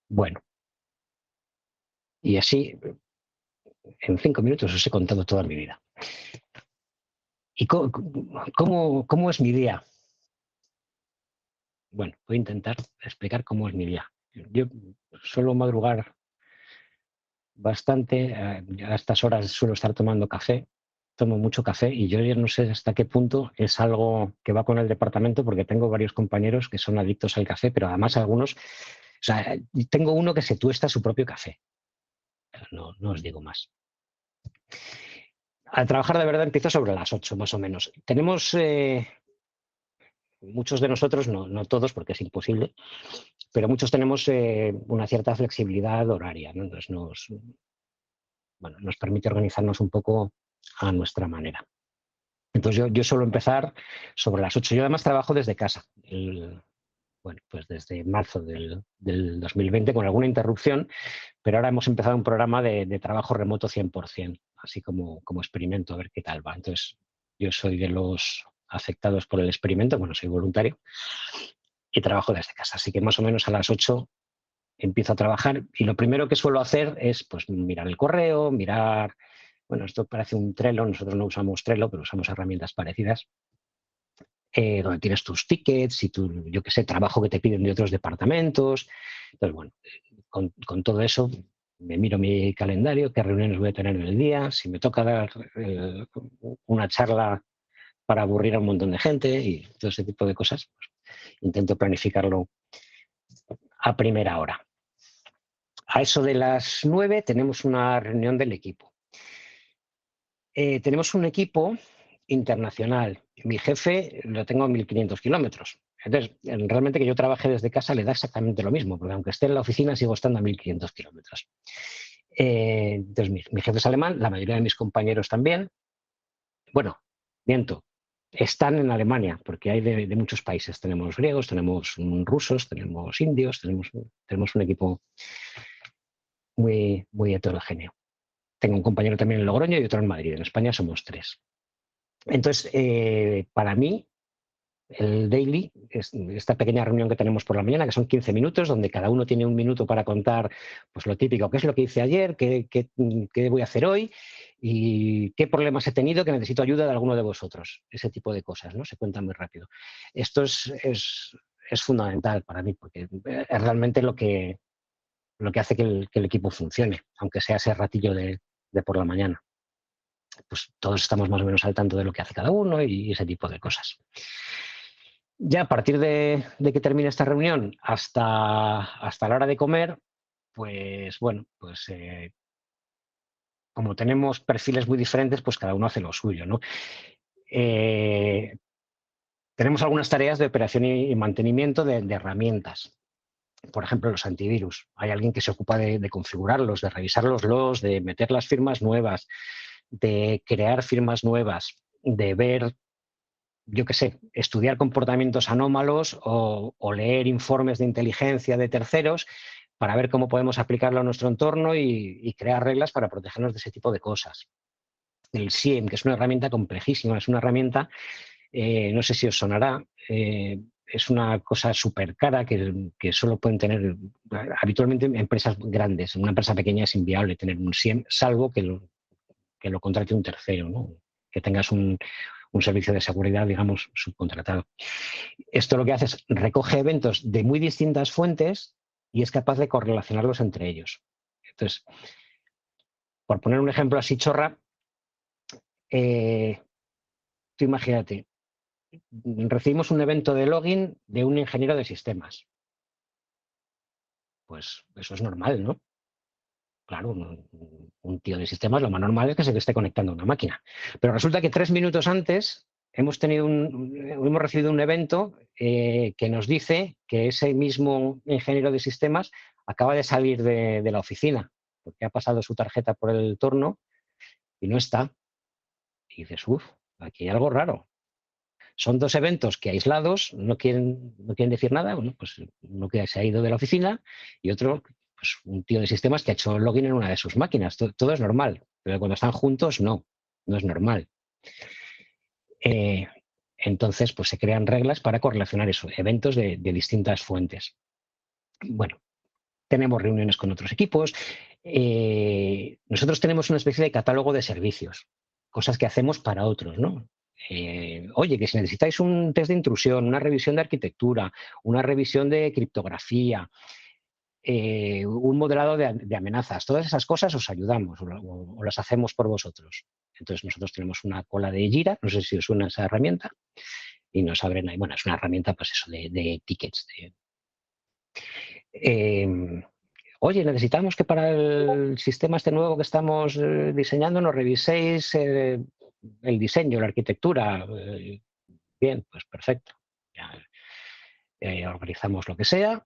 B: Bueno, y así, en 5 minutos os he contado toda mi vida. ¿Y cómo es mi día? Bueno, voy a intentar explicar cómo es mi día. Yo suelo madrugar bastante, a estas horas suelo estar tomando café, tomo mucho café y yo ya no sé hasta qué punto es algo que va con el departamento porque tengo varios compañeros que son adictos al café, pero además algunos, o sea, tengo uno que se tuesta su propio café. No os digo más. Al trabajar de verdad empiezo sobre las 8 más o menos. Tenemos, muchos de nosotros, no todos porque es imposible, pero muchos tenemos una cierta flexibilidad horaria, ¿no? Entonces nos permite organizarnos un poco a nuestra manera. Entonces yo suelo empezar sobre las 8. Yo además trabajo desde casa, pues desde marzo del 2020 con alguna interrupción, pero ahora hemos empezado un programa de trabajo remoto 100%, así como experimento, a ver qué tal va. Entonces yo soy de los afectados por el experimento, bueno, soy voluntario y trabajo desde casa, así que más o menos a las 8 empiezo a trabajar y lo primero que suelo hacer es pues mirar el correo, bueno, esto parece un Trello, nosotros no usamos Trello, pero usamos herramientas parecidas, donde tienes tus tickets y yo qué sé, trabajo que te piden de otros departamentos. Entonces, bueno, con todo eso me miro mi calendario, qué reuniones voy a tener en el día, si me toca dar una charla para aburrir a un montón de gente y todo ese tipo de cosas, pues, intento planificarlo a primera hora. A eso de las 9 tenemos una reunión del equipo. Tenemos un equipo internacional. Mi jefe lo tengo a 1.500 kilómetros. Entonces, realmente que yo trabaje desde casa le da exactamente lo mismo, porque aunque esté en la oficina sigo estando a 1.500 kilómetros. Entonces, mi jefe es alemán, la mayoría de mis compañeros también. Bueno, miento, están en Alemania, porque hay de muchos países. Tenemos griegos, tenemos rusos, tenemos indios, tenemos un equipo muy, muy heterogéneo. Tengo un compañero también en Logroño y otro en Madrid. En España somos 3. Entonces, para mí, el daily es esta pequeña reunión que tenemos por la mañana, que son 15 minutos, donde cada uno tiene un minuto para contar pues, lo típico, qué es lo que hice ayer, qué voy a hacer hoy y qué problemas he tenido que necesito ayuda de alguno de vosotros. Ese tipo de cosas, ¿no? Se cuentan muy rápido. Esto es es fundamental para mí, porque es realmente lo que hace que el equipo funcione, aunque sea ese ratillo de por la mañana. Pues todos estamos más o menos al tanto de lo que hace cada uno y ese tipo de cosas. Ya a partir de que termine esta reunión hasta la hora de comer, pues bueno, pues como tenemos perfiles muy diferentes, pues cada uno hace lo suyo, ¿no? Tenemos algunas tareas de operación y mantenimiento de herramientas. Por ejemplo, los antivirus. Hay alguien que se ocupa de configurarlos, de revisar los logs, de meter las firmas nuevas, de crear firmas nuevas, de ver, yo qué sé, estudiar comportamientos anómalos o leer informes de inteligencia de terceros para ver cómo podemos aplicarlo a nuestro entorno y crear reglas para protegernos de ese tipo de cosas. El SIEM, que es una herramienta complejísima, es una herramienta, no sé si os sonará, es una cosa súper cara que solo pueden tener habitualmente empresas grandes. Una empresa pequeña es inviable tener un SIEM, salvo que lo contrate un tercero, ¿no? Que tengas un servicio de seguridad, digamos, subcontratado. Esto lo que hace es recoge eventos de muy distintas fuentes y es capaz de correlacionarlos entre ellos. Entonces, por poner un ejemplo así chorra, tú imagínate, recibimos un evento de login de un ingeniero de sistemas. Pues eso es normal, ¿no? Claro, un tío de sistemas lo más normal es que se le esté conectando a una máquina. Pero resulta que 3 minutos antes hemos recibido un evento que nos dice que ese mismo ingeniero de sistemas acaba de salir de la oficina porque ha pasado su tarjeta por el turno y no está. Y dices, aquí hay algo raro. Son 2 eventos que aislados no quieren decir nada. Bueno, pues uno que se ha ido de la oficina y otro, pues un tío de sistemas que ha hecho login en una de sus máquinas. Todo es normal, pero cuando están juntos no es normal. Entonces, pues se crean reglas para correlacionar eso, eventos de distintas fuentes. Bueno, tenemos reuniones con otros equipos. Nosotros tenemos una especie de catálogo de servicios, cosas que hacemos para otros, ¿no? Oye, que si necesitáis un test de intrusión, una revisión de arquitectura, una revisión de criptografía, un modelado de amenazas, todas esas cosas os ayudamos o las hacemos por vosotros. Entonces nosotros tenemos una cola de Jira, no sé si os suena esa herramienta, y nos abren ahí, bueno, es una herramienta pues eso de tickets. Oye, necesitamos que para el sistema este nuevo que estamos diseñando nos reviséis el diseño, la arquitectura. Bien, pues perfecto. Ya, organizamos lo que sea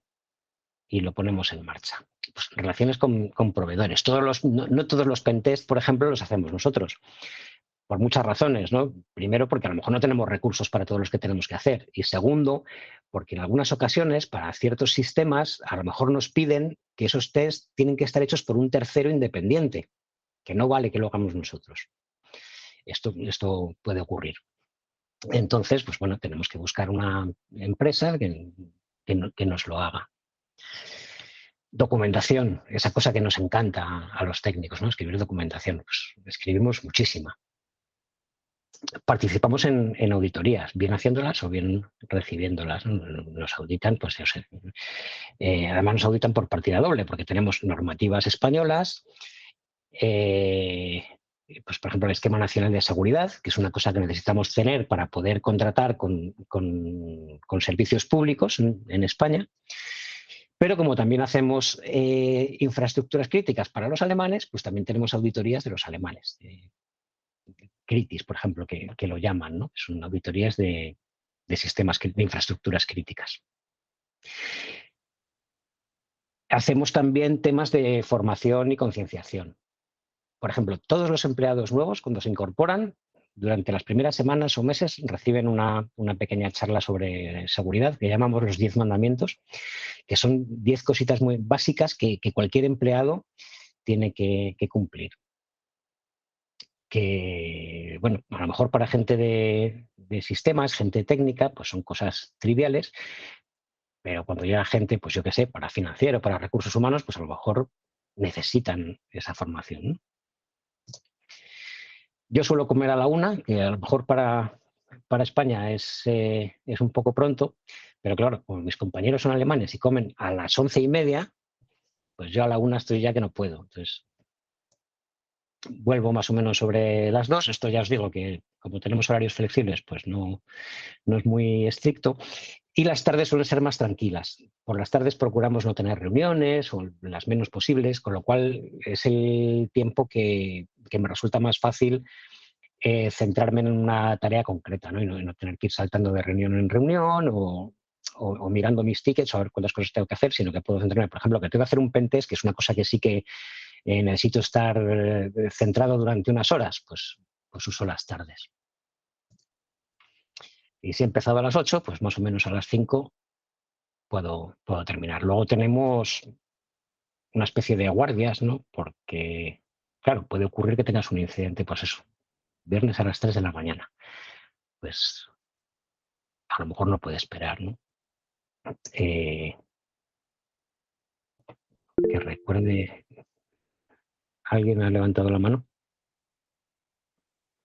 B: y lo ponemos en marcha. Pues relaciones con proveedores. No todos los pentest, por ejemplo, los hacemos nosotros. Por muchas razones, ¿no? Primero, porque a lo mejor no tenemos recursos para todos los que tenemos que hacer. Y segundo, porque en algunas ocasiones, para ciertos sistemas, a lo mejor nos piden que esos tests tienen que estar hechos por un tercero independiente, que no vale que lo hagamos nosotros. Esto puede ocurrir. Entonces, pues bueno, tenemos que buscar una empresa que nos lo haga. Documentación, esa cosa que nos encanta a los técnicos, ¿no? Escribir documentación. Pues escribimos muchísima. Participamos en auditorías, bien haciéndolas o bien recibiéndolas, ¿no? Nos auditan, pues yo sé. Además nos auditan por partida doble, porque tenemos normativas españolas, pues por ejemplo el Esquema Nacional de Seguridad, que es una cosa que necesitamos tener para poder contratar con servicios públicos en España. Pero como también hacemos infraestructuras críticas para los alemanes, pues también tenemos auditorías de los alemanes. CRITIS, por ejemplo, que lo llaman, ¿no? Son auditorías de sistemas, de infraestructuras críticas. Hacemos también temas de formación y concienciación. Por ejemplo, todos los empleados nuevos, cuando se incorporan, durante las primeras semanas o meses reciben una pequeña charla sobre seguridad, que llamamos los 10 mandamientos, que son 10 cositas muy básicas que cualquier empleado tiene que cumplir. Que, bueno, a lo mejor para gente de sistemas, gente técnica, pues son cosas triviales, pero cuando llega gente, pues yo qué sé, para financiero, para recursos humanos, pues a lo mejor necesitan esa formación, ¿no? Yo suelo comer a la 1, que a lo mejor para España es un poco pronto, Pero claro, como mis compañeros son alemanes y comen a las 11:30, pues yo a la 1 estoy ya que no puedo. Entonces, vuelvo más o menos sobre las 2. Esto ya os digo que como tenemos horarios flexibles, pues no es muy estricto. Y las tardes suelen ser más tranquilas. Por las tardes procuramos no tener reuniones o las menos posibles, con lo cual es el tiempo que me resulta más fácil centrarme en una tarea concreta, ¿no? Y no tener que ir saltando de reunión en reunión o mirando mis tickets o a ver cuántas cosas tengo que hacer, sino que puedo centrarme, por ejemplo, que tengo que hacer un pentest, que es una cosa que sí que necesito estar centrado durante unas horas, pues uso las tardes. Y si he empezado a las 8, pues más o menos a las 5 puedo terminar. Luego tenemos una especie de guardias, ¿no? Porque, claro, puede ocurrir que tengas un incidente, pues eso, viernes a las 3 de la mañana. Pues a lo mejor no puede esperar, ¿no? Que recuerde, ¿alguien ha levantado la mano?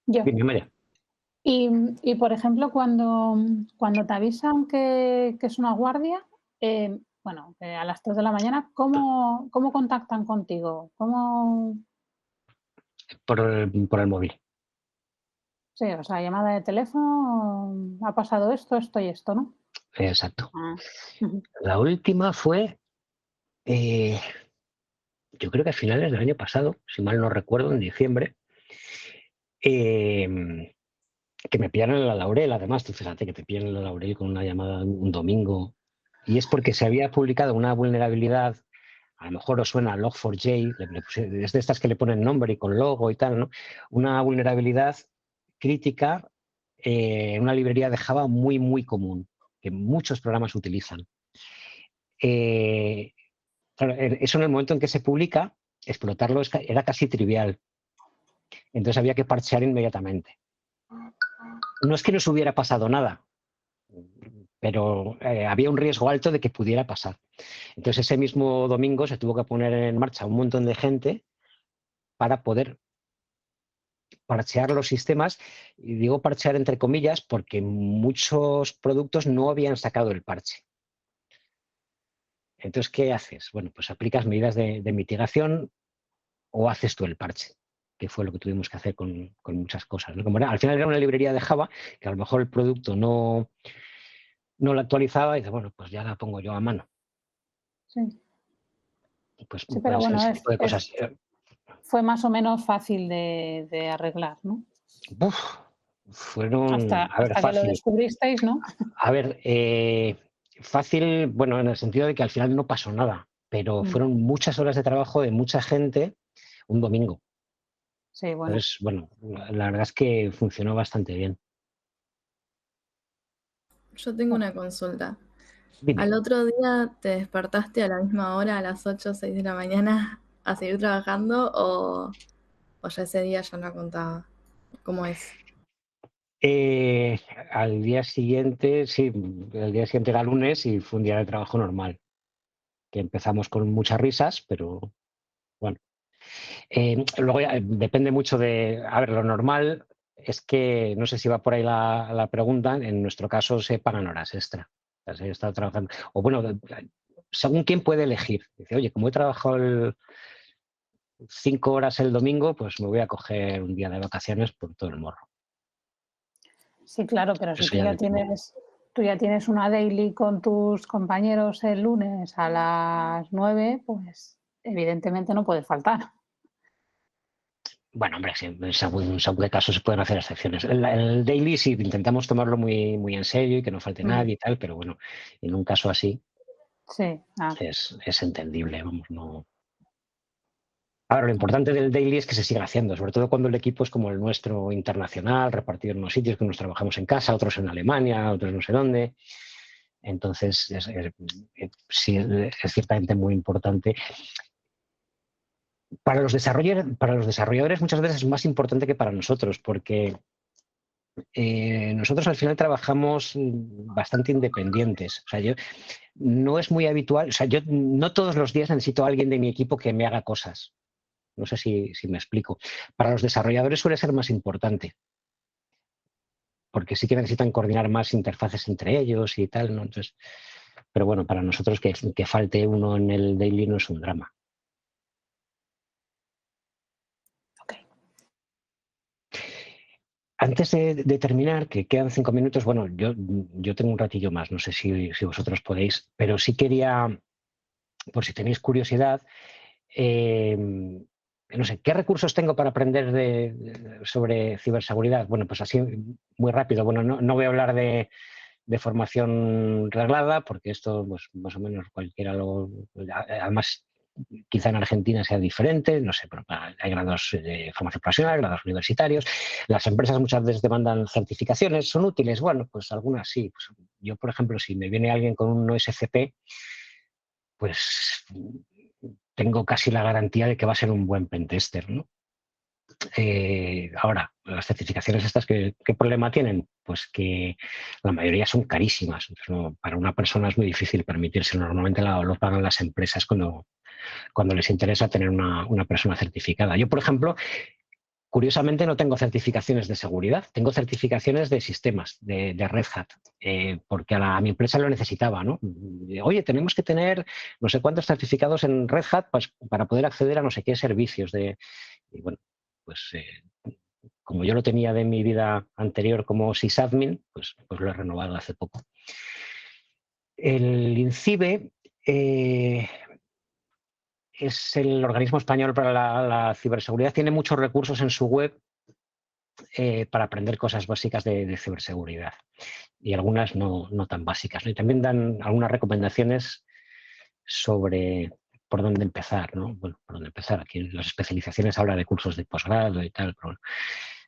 D: Yo.
B: Dime, María.
D: Y por ejemplo, cuando te avisan que es una guardia, bueno, a las 3 de la mañana, ¿cómo contactan contigo?
B: Por el móvil.
D: Sí, o sea, llamada de teléfono, ha pasado esto y esto, ¿no?
B: Exacto.
D: Ah.
B: La última fue, yo creo que a finales del año pasado, si mal no recuerdo, en diciembre, que me pillaron en la Laurel, además, tú fíjate que te pillan en la Laurel con una llamada un domingo, y es porque se había publicado una vulnerabilidad, a lo mejor os suena Log4j, es de estas que le ponen nombre y con logo y tal, ¿no? Una vulnerabilidad crítica, una librería de Java muy, muy común, que muchos programas utilizan. Claro, eso en el momento en que se publica, explotarlo era casi trivial. Entonces había que parchear inmediatamente. No es que nos hubiera pasado nada, pero había un riesgo alto de que pudiera pasar. Entonces ese mismo domingo se tuvo que poner en marcha un montón de gente para poder parchear los sistemas, y digo parchear entre comillas porque muchos productos no habían sacado el parche. Entonces, ¿qué haces? Bueno, pues aplicas medidas de mitigación o haces tú el parche, que fue lo que tuvimos que hacer con muchas cosas, ¿no? Como al final era una librería de Java, que a lo mejor el producto no la actualizaba y dice, bueno, pues ya la pongo yo a mano.
D: Sí.
B: Pues
D: Sí, pero bueno,
B: ese tipo de cosas.
D: Fue más o menos fácil de arreglar, ¿no?
B: Fueron,
D: hasta que lo descubristeis, ¿no?
B: A ver, fácil, bueno, en el sentido de que al final no pasó nada, pero fueron muchas horas de trabajo de mucha gente un domingo.
D: Sí, bueno.
B: Entonces, bueno, la verdad es que funcionó bastante bien.
E: Yo tengo una consulta.
B: Dime.
E: ¿Al otro día te despertaste a la misma hora, a las 8 o 6 de la mañana, a seguir trabajando o ya ese día ya no contaba? ¿Cómo es?
B: Al día siguiente, sí, el día siguiente era lunes y fue un día de trabajo normal, que empezamos con muchas risas, pero bueno. Luego ya, depende mucho de, a ver, lo normal es que, no sé si va por ahí la pregunta, en nuestro caso se pagan horas extra. O sea, se está trabajando, o bueno, según quién puede elegir. Dice, oye, como he trabajado 5 horas el domingo, pues me voy a coger un día de vacaciones por todo el morro.
D: Sí, claro, pero si
B: Eso
D: tú ya tienes una daily con tus compañeros el lunes a las 9, pues evidentemente no puedes faltar.
B: Bueno, hombre, sí, según qué caso se pueden hacer excepciones. El daily sí intentamos tomarlo muy, muy en serio y que no falte nadie y tal, pero bueno, en un caso así
D: sí,
B: es entendible, vamos, no. Ahora, lo importante del daily es que se siga haciendo, sobre todo cuando el equipo es como el nuestro, internacional, repartido en unos sitios, que unos trabajamos en casa, otros en Alemania, otros no sé dónde. Entonces, sí, es ciertamente muy importante. Para los desarrolladores muchas veces es más importante que para nosotros, porque nosotros al final trabajamos bastante independientes. O sea, no es muy habitual, o sea, yo no todos los días necesito a alguien de mi equipo que me haga cosas. No sé si me explico. Para los desarrolladores suele ser más importante, porque sí que necesitan coordinar más interfaces entre ellos y tal, ¿no? Entonces, pero bueno, para nosotros que falte uno en el daily no es un drama. Antes de terminar, que quedan 5 minutos, bueno, yo tengo un ratillo más, no sé si vosotros podéis, pero sí quería, por si tenéis curiosidad, no sé, ¿qué recursos tengo para aprender sobre ciberseguridad? Bueno, pues así muy rápido. Bueno, no voy a hablar de formación reglada, porque esto, pues más o menos cualquiera además, quizá en Argentina sea diferente, no sé, pero hay grados de formación profesional, grados universitarios. Las empresas muchas veces demandan certificaciones, ¿son útiles? Bueno, pues algunas sí. Pues yo, por ejemplo, si me viene alguien con un OSCP, pues tengo casi la garantía de que va a ser un buen pentester, ¿no? Ahora, las certificaciones estas, ¿qué problema tienen? Pues que la mayoría son carísimas. Entonces, no, para una persona es muy difícil permitirse. Normalmente lo pagan las empresas cuando les interesa tener una persona certificada. Yo, por ejemplo, curiosamente no tengo certificaciones de seguridad, tengo certificaciones de sistemas, de Red Hat, porque a mi empresa lo necesitaba, ¿no? Oye, tenemos que tener no sé cuántos certificados en Red Hat pues, para poder acceder a no sé qué servicios. Y bueno, pues como yo lo tenía de mi vida anterior como sysadmin, pues lo he renovado hace poco. El INCIBE es el organismo español para la ciberseguridad. Tiene muchos recursos en su web para aprender cosas básicas de ciberseguridad y algunas no tan básicas, ¿no? Y también dan algunas recomendaciones sobre por dónde empezar, ¿no? Bueno, por dónde empezar. Aquí en las especializaciones habla de cursos de posgrado y tal, pero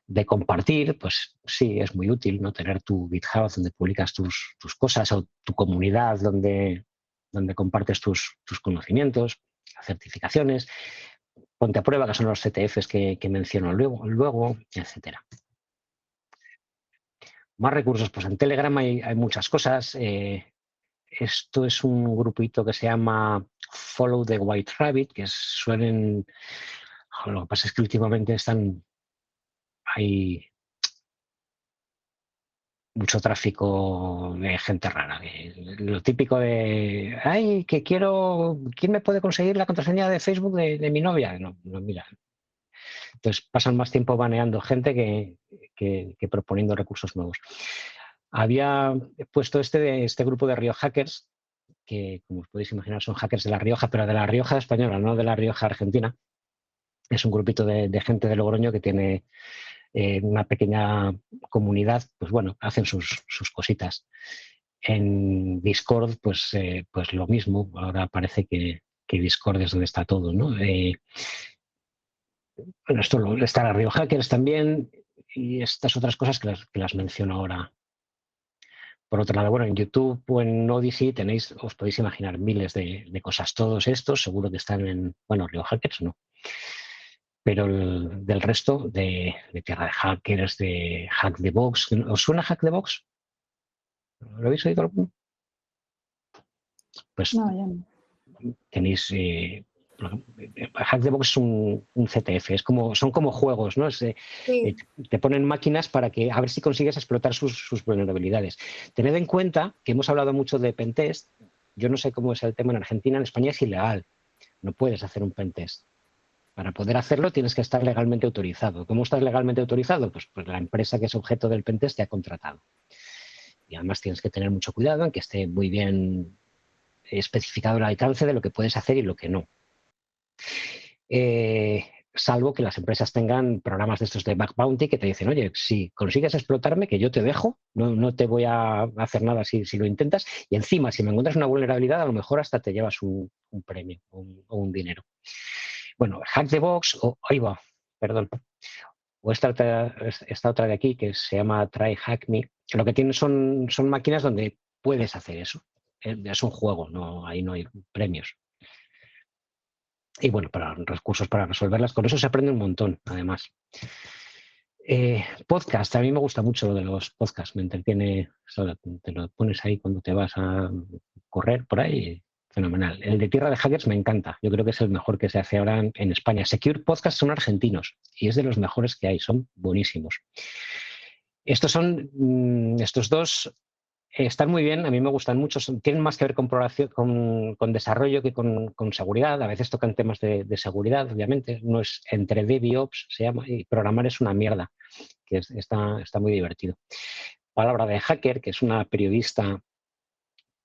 B: de compartir, pues sí, es muy útil, ¿no? Tener tu GitHub donde publicas tus cosas o tu comunidad donde compartes tus conocimientos, certificaciones, ponte a prueba, que son los CTFs que menciono luego, etcétera. Más recursos, pues en Telegram hay muchas cosas. Esto es un grupito que se llama Follow the White Rabbit, que suelen... Lo que pasa es que últimamente hay mucho tráfico de gente rara. Lo típico de, ay, que quiero, ¿quién me puede conseguir la contraseña de Facebook de mi novia? No, mira. Entonces pasan más tiempo baneando gente que proponiendo recursos nuevos. Había puesto este grupo de Río Hackers, que como os podéis imaginar son hackers de La Rioja, pero de La Rioja española, no de La Rioja argentina. Es un grupito de gente de Logroño que tiene una pequeña comunidad, pues bueno, hacen sus cositas. En Discord, pues lo mismo. Ahora parece que Discord es donde está todo, ¿no? Bueno, esto está La Río Hackers también y estas otras cosas que las menciono ahora. Por otro lado, bueno, en YouTube o en Odyssey os podéis imaginar miles de cosas. Todos estos seguro que están en, bueno, Río Hackers no. Pero del resto, de Tierra de Hackers, de Hack the Box. ¿Os suena Hack the Box? ¿Lo habéis oído alguno? Pues no, ya no. Tenéis... Hack the Box es un CTF, son como juegos, ¿no? Sí. Te ponen máquinas para que a ver si consigues explotar sus vulnerabilidades. Tened en cuenta que hemos hablado mucho de pentest. Yo no sé cómo es el tema en Argentina, en España es ilegal. No puedes hacer un pentest. Para poder hacerlo tienes que estar legalmente autorizado. ¿Cómo estás legalmente autorizado? Pues la empresa que es objeto del pentest te ha contratado. Y además tienes que tener mucho cuidado en que esté muy bien especificado el alcance de lo que puedes hacer y lo que no. Salvo que las empresas tengan programas de estos de bug bounty que te dicen, oye, si consigues explotarme, que yo te dejo, no te voy a hacer nada si lo intentas, y encima, si me encuentras una vulnerabilidad, a lo mejor hasta te llevas un premio o un dinero. Bueno, Hack the Box, o esta otra de aquí que se llama Try Hack Me, lo que tienen son máquinas donde puedes hacer eso. Es un juego, ahí no hay premios. Y bueno, para recursos para resolverlas, con eso se aprende un montón, además. Podcast, a mí me gusta mucho lo de los podcasts, me entretiene, te lo pones ahí cuando te vas a correr por ahí, fenomenal. El de Tierra de Hackers me encanta, yo creo que es el mejor que se hace ahora en España. Secure Podcast son argentinos y es de los mejores que hay, son buenísimos. Estos dos están muy bien, a mí me gustan mucho, tienen más que ver con desarrollo que con seguridad. A veces tocan temas de seguridad, obviamente. No es entre Dev y Ops, se llama, y programar es una mierda, que está muy divertido. Palabra de Hacker, que es una periodista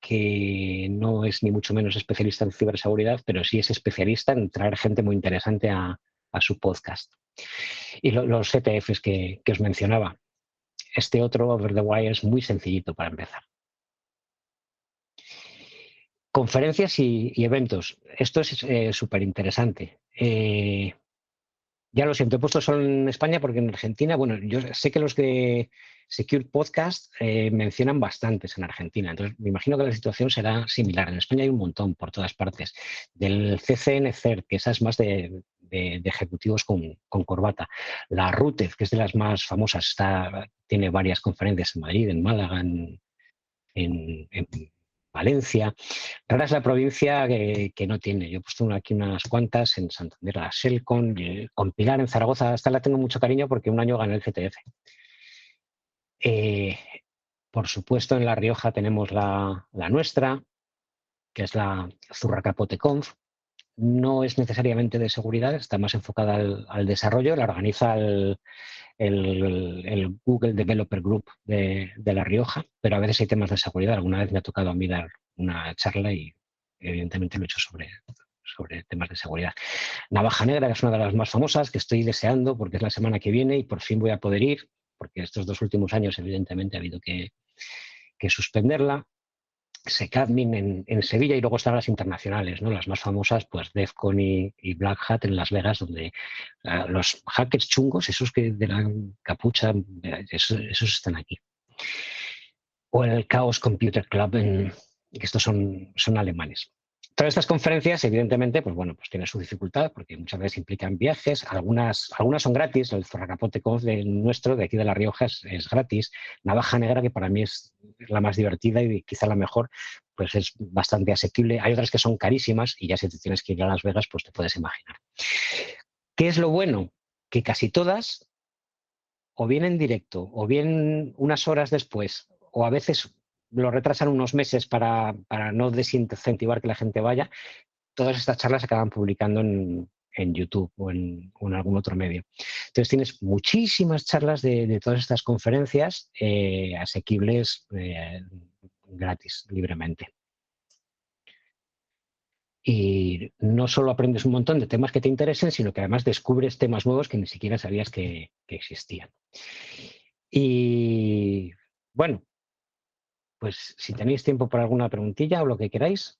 B: que no es ni mucho menos especialista en ciberseguridad, pero sí es especialista en traer gente muy interesante a su podcast. Y los CTFs que os mencionaba. Este otro, Over the Wire, es muy sencillito para empezar. Conferencias y eventos. Esto es súper interesante. Ya lo siento, he puesto solo en España porque en Argentina, bueno, yo sé que los de Secure Podcast mencionan bastantes en Argentina, entonces me imagino que la situación será similar. En España hay un montón por todas partes. Del CCN CERT, que esa es más de ejecutivos con corbata. La RUTEF, que es de las más famosas, tiene varias conferencias en Madrid, en Málaga, en Valencia. Rara es la provincia que no tiene. Yo he puesto aquí unas cuantas en Santander, la Selcon, con Pilar en Zaragoza. Esta la tengo mucho cariño porque un año gané el CTF. Por supuesto, en La Rioja tenemos la nuestra, que es la Zurra Capote Conf. No es necesariamente de seguridad, está más enfocada al desarrollo. La organiza el Google Developer Group de La Rioja, pero a veces hay temas de seguridad. Alguna vez me ha tocado a mí dar una charla y evidentemente lo he hecho sobre temas de seguridad. Navaja Negra, que es una de las más famosas, que estoy deseando porque es la semana que viene y por fin voy a poder ir, porque estos 2 últimos años evidentemente ha habido que suspenderla. SecAdmin en Sevilla y luego están las internacionales, ¿no? Las más famosas, pues DEFCON y Black Hat en Las Vegas, donde los hackers chungos, esos que de la capucha, esos están aquí. O el Chaos Computer Club, que estos son alemanes. Todas estas conferencias, evidentemente, pues bueno, pues tienen su dificultad porque muchas veces implican viajes. Algunas son gratis. El Zorracapote Conf nuestro, de aquí de La Rioja, es gratis. Navaja Negra, que para mí es la más divertida y quizá la mejor, pues es bastante asequible. Hay otras que son carísimas y ya si te tienes que ir a Las Vegas, pues te puedes imaginar. ¿Qué es lo bueno? Que casi todas, o bien en directo, o bien unas horas después, o a veces lo retrasan unos meses para no desincentivar que la gente vaya, todas estas charlas se acaban publicando en YouTube o en algún otro medio. Entonces tienes muchísimas charlas de todas estas conferencias asequibles gratis, libremente. Y no solo aprendes un montón de temas que te interesen, sino que además descubres temas nuevos que ni siquiera sabías que existían. Y bueno, pues si tenéis tiempo para alguna preguntilla o lo que queráis.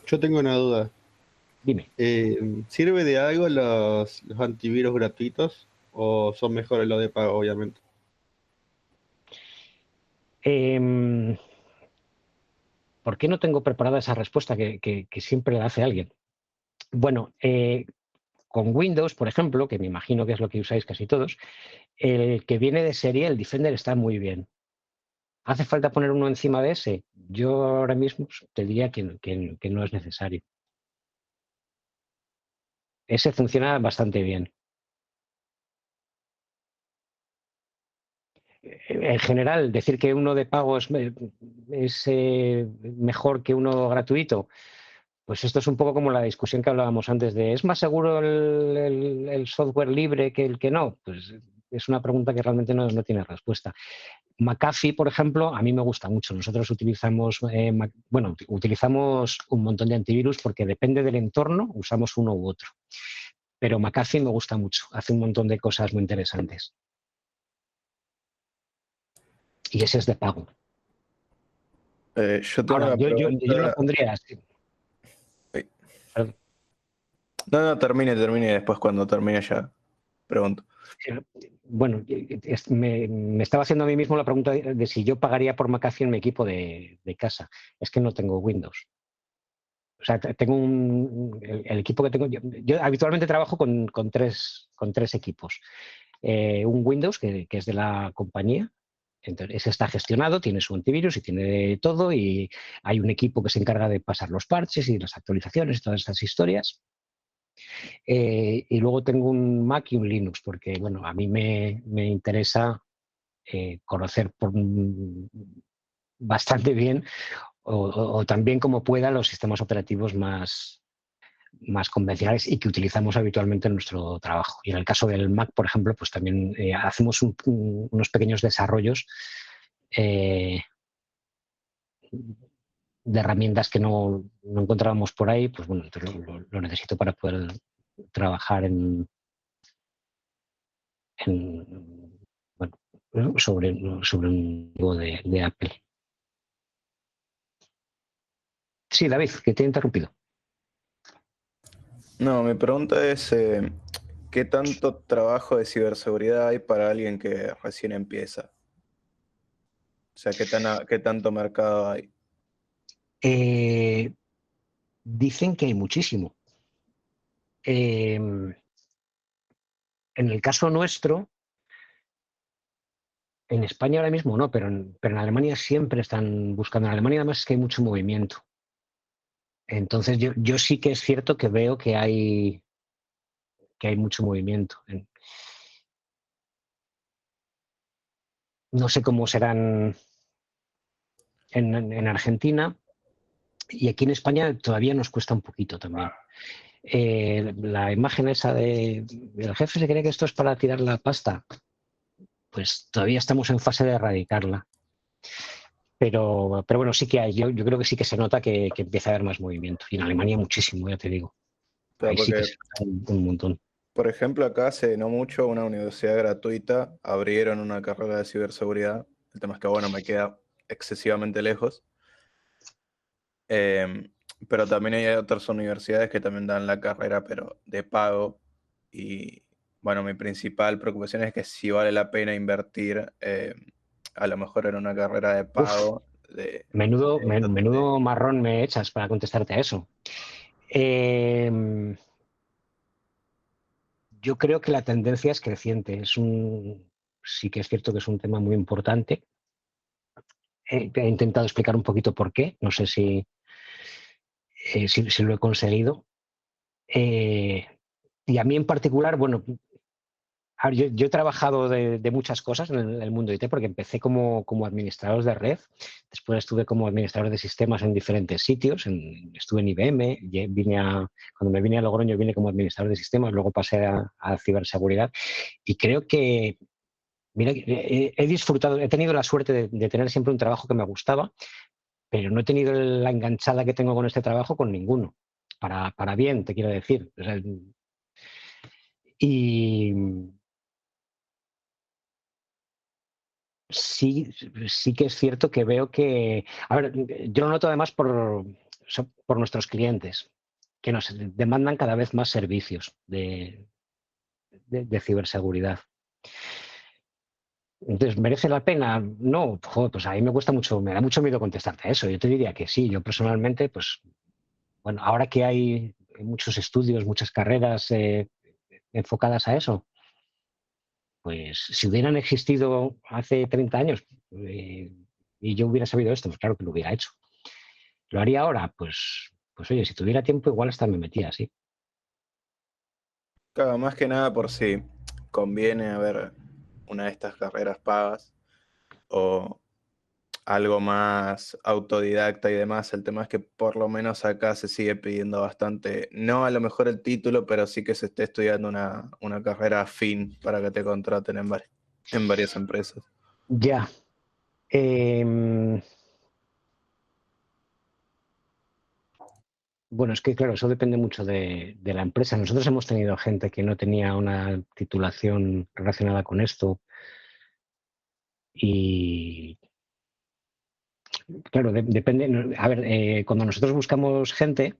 F: Yo tengo una duda.
B: Dime.
F: ¿Sirve de algo los antivirus gratuitos o son mejores los de pago, obviamente?
B: ¿Por qué no tengo preparada esa respuesta que siempre la hace alguien? Bueno, con Windows, por ejemplo, que me imagino que es lo que usáis casi todos, el que viene de serie, el Defender, está muy bien. ¿Hace falta poner uno encima de ese? Yo ahora mismo te diría que no es necesario. Ese funciona bastante bien. En general, decir que uno de pago es mejor que uno gratuito, pues esto es un poco como la discusión que hablábamos antes de ¿es más seguro el software libre que el que no? Pues es una pregunta que realmente no tiene respuesta. McAfee, por ejemplo, a mí me gusta mucho. Nosotros utilizamos un montón de antivirus porque depende del entorno, usamos uno u otro. Pero McAfee me gusta mucho, hace un montón de cosas muy interesantes. Y ese es de pago.
F: Yo tengo una
B: yo lo pondría así.
F: No, termine, después cuando termine ya pregunto.
B: Bueno, me estaba haciendo a mí mismo la pregunta de si yo pagaría por McAfee en mi equipo de casa. Es que no tengo Windows. O sea, tengo el equipo que tengo. Yo habitualmente trabajo con tres equipos. Un Windows, que es de la compañía. Entonces, ese está gestionado, tiene su antivirus y tiene todo. Y hay un equipo que se encarga de pasar los parches y las actualizaciones, todas estas historias. Y luego tengo un Mac y un Linux, porque bueno, a mí me interesa conocer bastante bien o tan bien como pueda los sistemas operativos más convencionales y que utilizamos habitualmente en nuestro trabajo. Y en el caso del Mac, por ejemplo, pues también hacemos unos pequeños desarrollos de herramientas que no encontrábamos por ahí, pues bueno, entonces lo necesito para poder trabajar bueno, sobre un juego de Apple. Sí, David, que te he interrumpido.
G: No, mi pregunta es, ¿qué tanto trabajo de ciberseguridad hay para alguien que recién empieza? O sea, ¿qué tanto mercado hay?
B: Dicen que hay muchísimo. En el caso nuestro, en España ahora mismo no, pero en Alemania siempre están buscando. En Alemania además es que hay mucho movimiento. Entonces yo sí que es cierto que veo que hay mucho movimiento. No sé cómo serán en Argentina, y aquí en España todavía nos cuesta un poquito también. La imagen esa del jefe se cree que esto es para tirar la pasta, pues todavía estamos en fase de erradicarla. Pero bueno, sí que hay. Yo creo que sí que se nota que empieza a haber más movimiento. Y en Alemania muchísimo, ya te digo.
G: Pero
B: Ahí sí que
G: porque,
B: se nota un montón.
G: por ejemplo, acá hace no mucho una universidad gratuita abrieron una carrera de ciberseguridad. El tema es que, bueno, me queda excesivamente lejos. Pero también hay otras universidades que también dan la carrera, pero de pago. Y bueno, mi principal preocupación es que si vale la pena invertir a lo mejor en una carrera de pago.
B: Menudo marrón me echas para contestarte a eso. Yo creo que la tendencia es creciente. Sí que es cierto que es un tema muy importante. He intentado explicar un poquito por qué. No sé si lo he conseguido. Y a mí en particular, bueno, yo he trabajado de muchas cosas en el mundo IT, porque empecé como administrador de red, después estuve como administrador de sistemas en diferentes sitios, estuve en IBM, cuando me vine a Logroño vine como administrador de sistemas, luego pasé a ciberseguridad, y creo que, mira, he disfrutado, he tenido la suerte de tener siempre un trabajo que me gustaba, pero no he tenido la enganchada que tengo con este trabajo con ninguno, para bien, te quiero decir. O sea, y sí que es cierto que veo que, a ver, yo lo noto además por nuestros clientes, que nos demandan cada vez más servicios de ciberseguridad. Entonces, ¿merece la pena? No, joder, pues a mí me da mucho miedo contestarte a eso. Yo te diría que sí. Yo personalmente, pues, bueno, ahora que hay muchos estudios, muchas carreras enfocadas a eso, pues si hubieran existido hace 30 años y yo hubiera sabido esto, pues claro que lo hubiera hecho. ¿Lo haría ahora? Pues oye, si tuviera tiempo igual hasta me metía así.
G: Claro, más que nada por si conviene haber una de estas carreras pagas o algo más autodidacta y demás. El tema es que por lo menos acá se sigue pidiendo bastante, no a lo mejor el título, pero sí que se esté estudiando una carrera afín para que te contraten en varias empresas.
B: Ya. Bueno, es que claro, eso depende mucho de la empresa. Nosotros hemos tenido gente que no tenía una titulación relacionada con esto y claro, depende. A ver, cuando nosotros buscamos gente,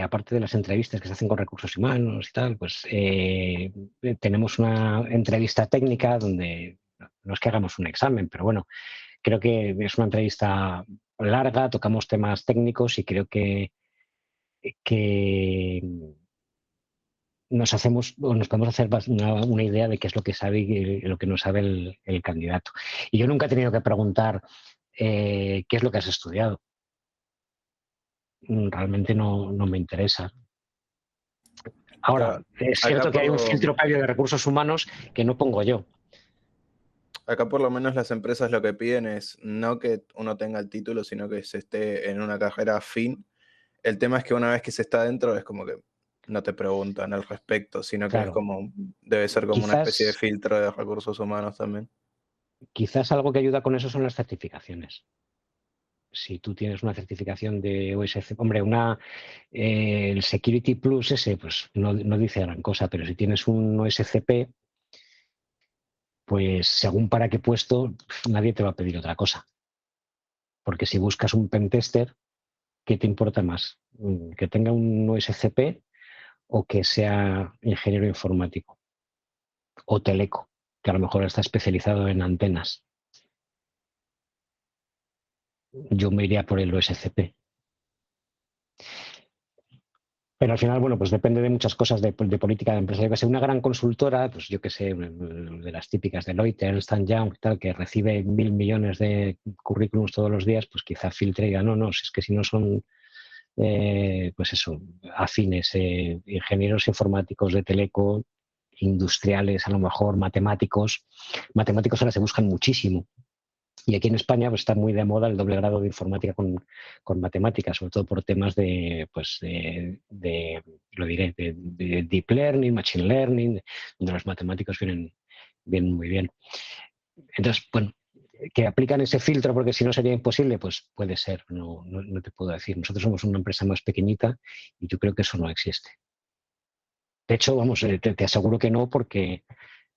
B: aparte de las entrevistas que se hacen con recursos humanos y tal, pues tenemos una entrevista técnica donde no es que hagamos un examen, pero bueno, creo que es una entrevista larga, tocamos temas técnicos y creo que nos podemos hacer una idea de qué es lo que sabe y lo que no sabe el candidato. Y yo nunca he tenido que preguntar qué es lo que has estudiado. Realmente no me interesa. Ahora, es cierto que hay un filtro previo de recursos humanos que no pongo yo.
G: Acá por lo menos las empresas lo que piden es no que uno tenga el título, sino que se esté en una carrera afín. El tema es que una vez que se está dentro es como que no te preguntan al respecto, sino que es
B: Claro.
G: como, debe ser como una especie de filtro de recursos humanos también.
B: Quizás algo que ayuda con eso son las certificaciones. Si tú tienes una certificación de OSCP, hombre, el Security Plus ese, pues no dice gran cosa, pero si tienes un OSCP, pues según para qué puesto, nadie te va a pedir otra cosa. Porque si buscas un pentester, ¿qué te importa más? ¿Que tenga un OSCP o que sea ingeniero informático? O teleco, que a lo mejor está especializado en antenas. Yo me iría por el OSCP. Pero al final, bueno, pues depende de muchas cosas de política de empresa. Yo que sé, una gran consultora, pues yo que sé, de las típicas de Deloitte, Ernst & Young, tal, que recibe 1.000 millones de currículums todos los días, pues quizá filtre y diga, no, si es que si no son, pues eso, afines, ingenieros informáticos de teleco, industriales, a lo mejor matemáticos. Matemáticos ahora se buscan muchísimo. Y aquí en España pues, está muy de moda el doble grado de informática con matemáticas, sobre todo por temas de deep learning, machine learning, donde los matemáticos vienen muy bien. Entonces, bueno, que aplican ese filtro porque si no sería imposible, pues puede ser, no te puedo decir. Nosotros somos una empresa más pequeñita y yo creo que eso no existe. De hecho, vamos, te aseguro que no porque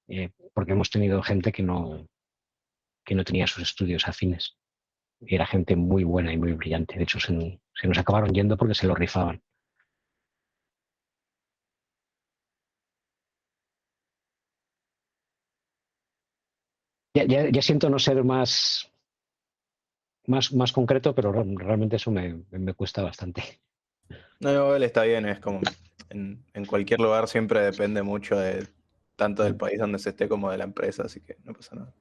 B: hemos tenido gente que no tenía sus estudios afines. Y era gente muy buena y muy brillante. De hecho, se nos acabaron yendo porque se lo rifaban. Ya siento no ser más concreto, pero realmente eso me cuesta bastante.
G: No, él está bien, es como en cualquier lugar siempre depende mucho de tanto del país donde se esté como de la empresa, así que no pasa nada.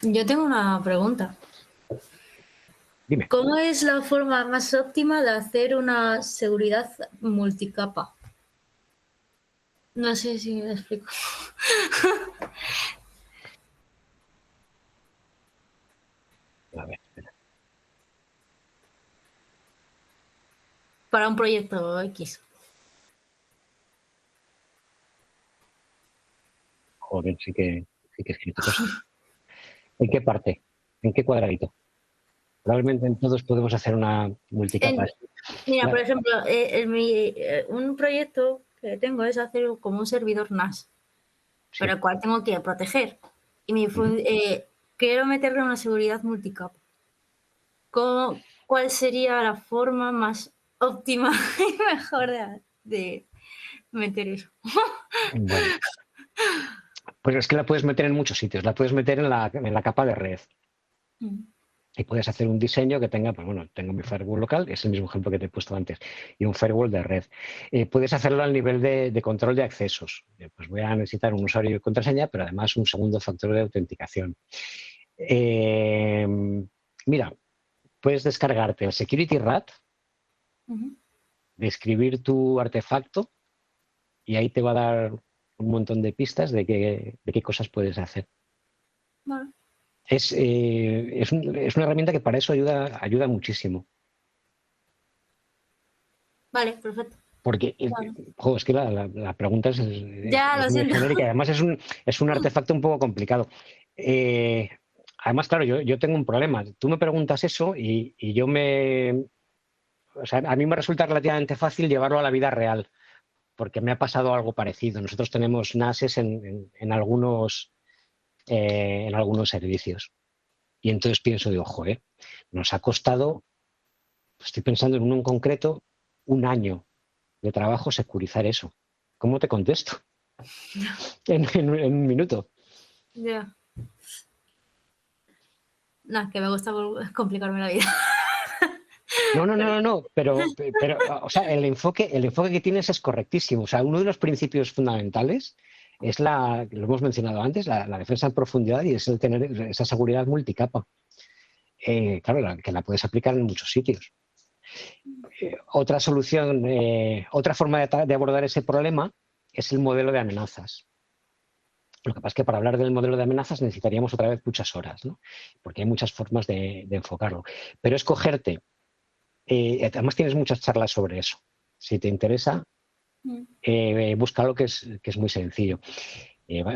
C: Yo tengo una pregunta.
B: Dime.
C: ¿Cómo es la forma más óptima de hacer una seguridad multicapa? No sé si me explico.
B: A ver, espera.
C: Para un proyecto X.
B: Joder, sí que he escrito cosas. ¿En qué parte? ¿En qué cuadradito? Probablemente en todos podemos hacer una multicapa.
C: Mira, por ejemplo, un proyecto que tengo es hacer como un servidor NAS,
B: Sí.
C: pero el cual tengo que proteger. Y quiero meterle una seguridad multicapa. ¿Cuál sería la forma más óptima y mejor de meter eso?
B: Bueno. Pues es que la puedes meter en muchos sitios. La puedes meter en la capa de red. Y puedes hacer un diseño que tenga, pues bueno, tengo mi firewall local, es el mismo ejemplo que te he puesto antes, y un firewall de red. Puedes hacerlo al nivel de control de accesos. Pues voy a necesitar un usuario y contraseña, pero además un segundo factor de autenticación. Mira, puedes descargarte el Security Rat, describir tu artefacto, y ahí te va a dar un montón de pistas de qué cosas puedes hacer.
C: Vale.
B: Es una herramienta que para eso ayuda muchísimo.
C: Vale, perfecto.
B: Porque es que la pregunta es
C: Lo siento.
B: genérica. Además es un artefacto un poco complicado. Además, claro, yo tengo un problema. Tú me preguntas eso y yo o sea, a mí me resulta relativamente fácil llevarlo a la vida real, porque me ha pasado algo parecido. Nosotros tenemos NASes en algunos servicios. Y entonces pienso, digo, joder, nos ha costado, estoy pensando en uno en concreto, un año de trabajo securizar eso. ¿Cómo te contesto? en un minuto.
C: Ya. No, que me gusta complicarme la vida.
B: No, pero o sea, el enfoque que tienes es correctísimo. O sea, uno de los principios fundamentales es lo hemos mencionado antes, la defensa en profundidad, y es el tener esa seguridad multicapa. Claro, que la puedes aplicar en muchos sitios. Otra solución, otra forma de abordar ese problema es el modelo de amenazas. Lo que pasa es que para hablar del modelo de amenazas necesitaríamos otra vez muchas horas, ¿no? Porque hay muchas formas de enfocarlo. Pero es cogerte, además tienes muchas charlas sobre eso. Si te interesa, búscalo, que es muy sencillo.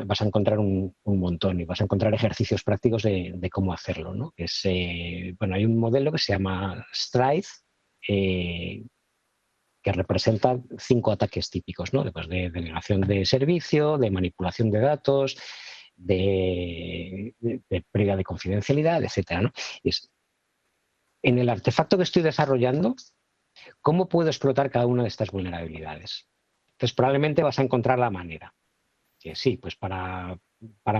B: Vas a encontrar un montón y vas a encontrar ejercicios prácticos de cómo hacerlo, ¿no? Bueno, hay un modelo que se llama Stride, que representa 5 ataques típicos, ¿no? Pues de negación de servicio, de manipulación de datos, de pérdida de confidencialidad, etcétera, ¿no? En el artefacto que estoy desarrollando, ¿cómo puedo explotar cada una de estas vulnerabilidades? Entonces, probablemente vas a encontrar la manera. Que sí, pues para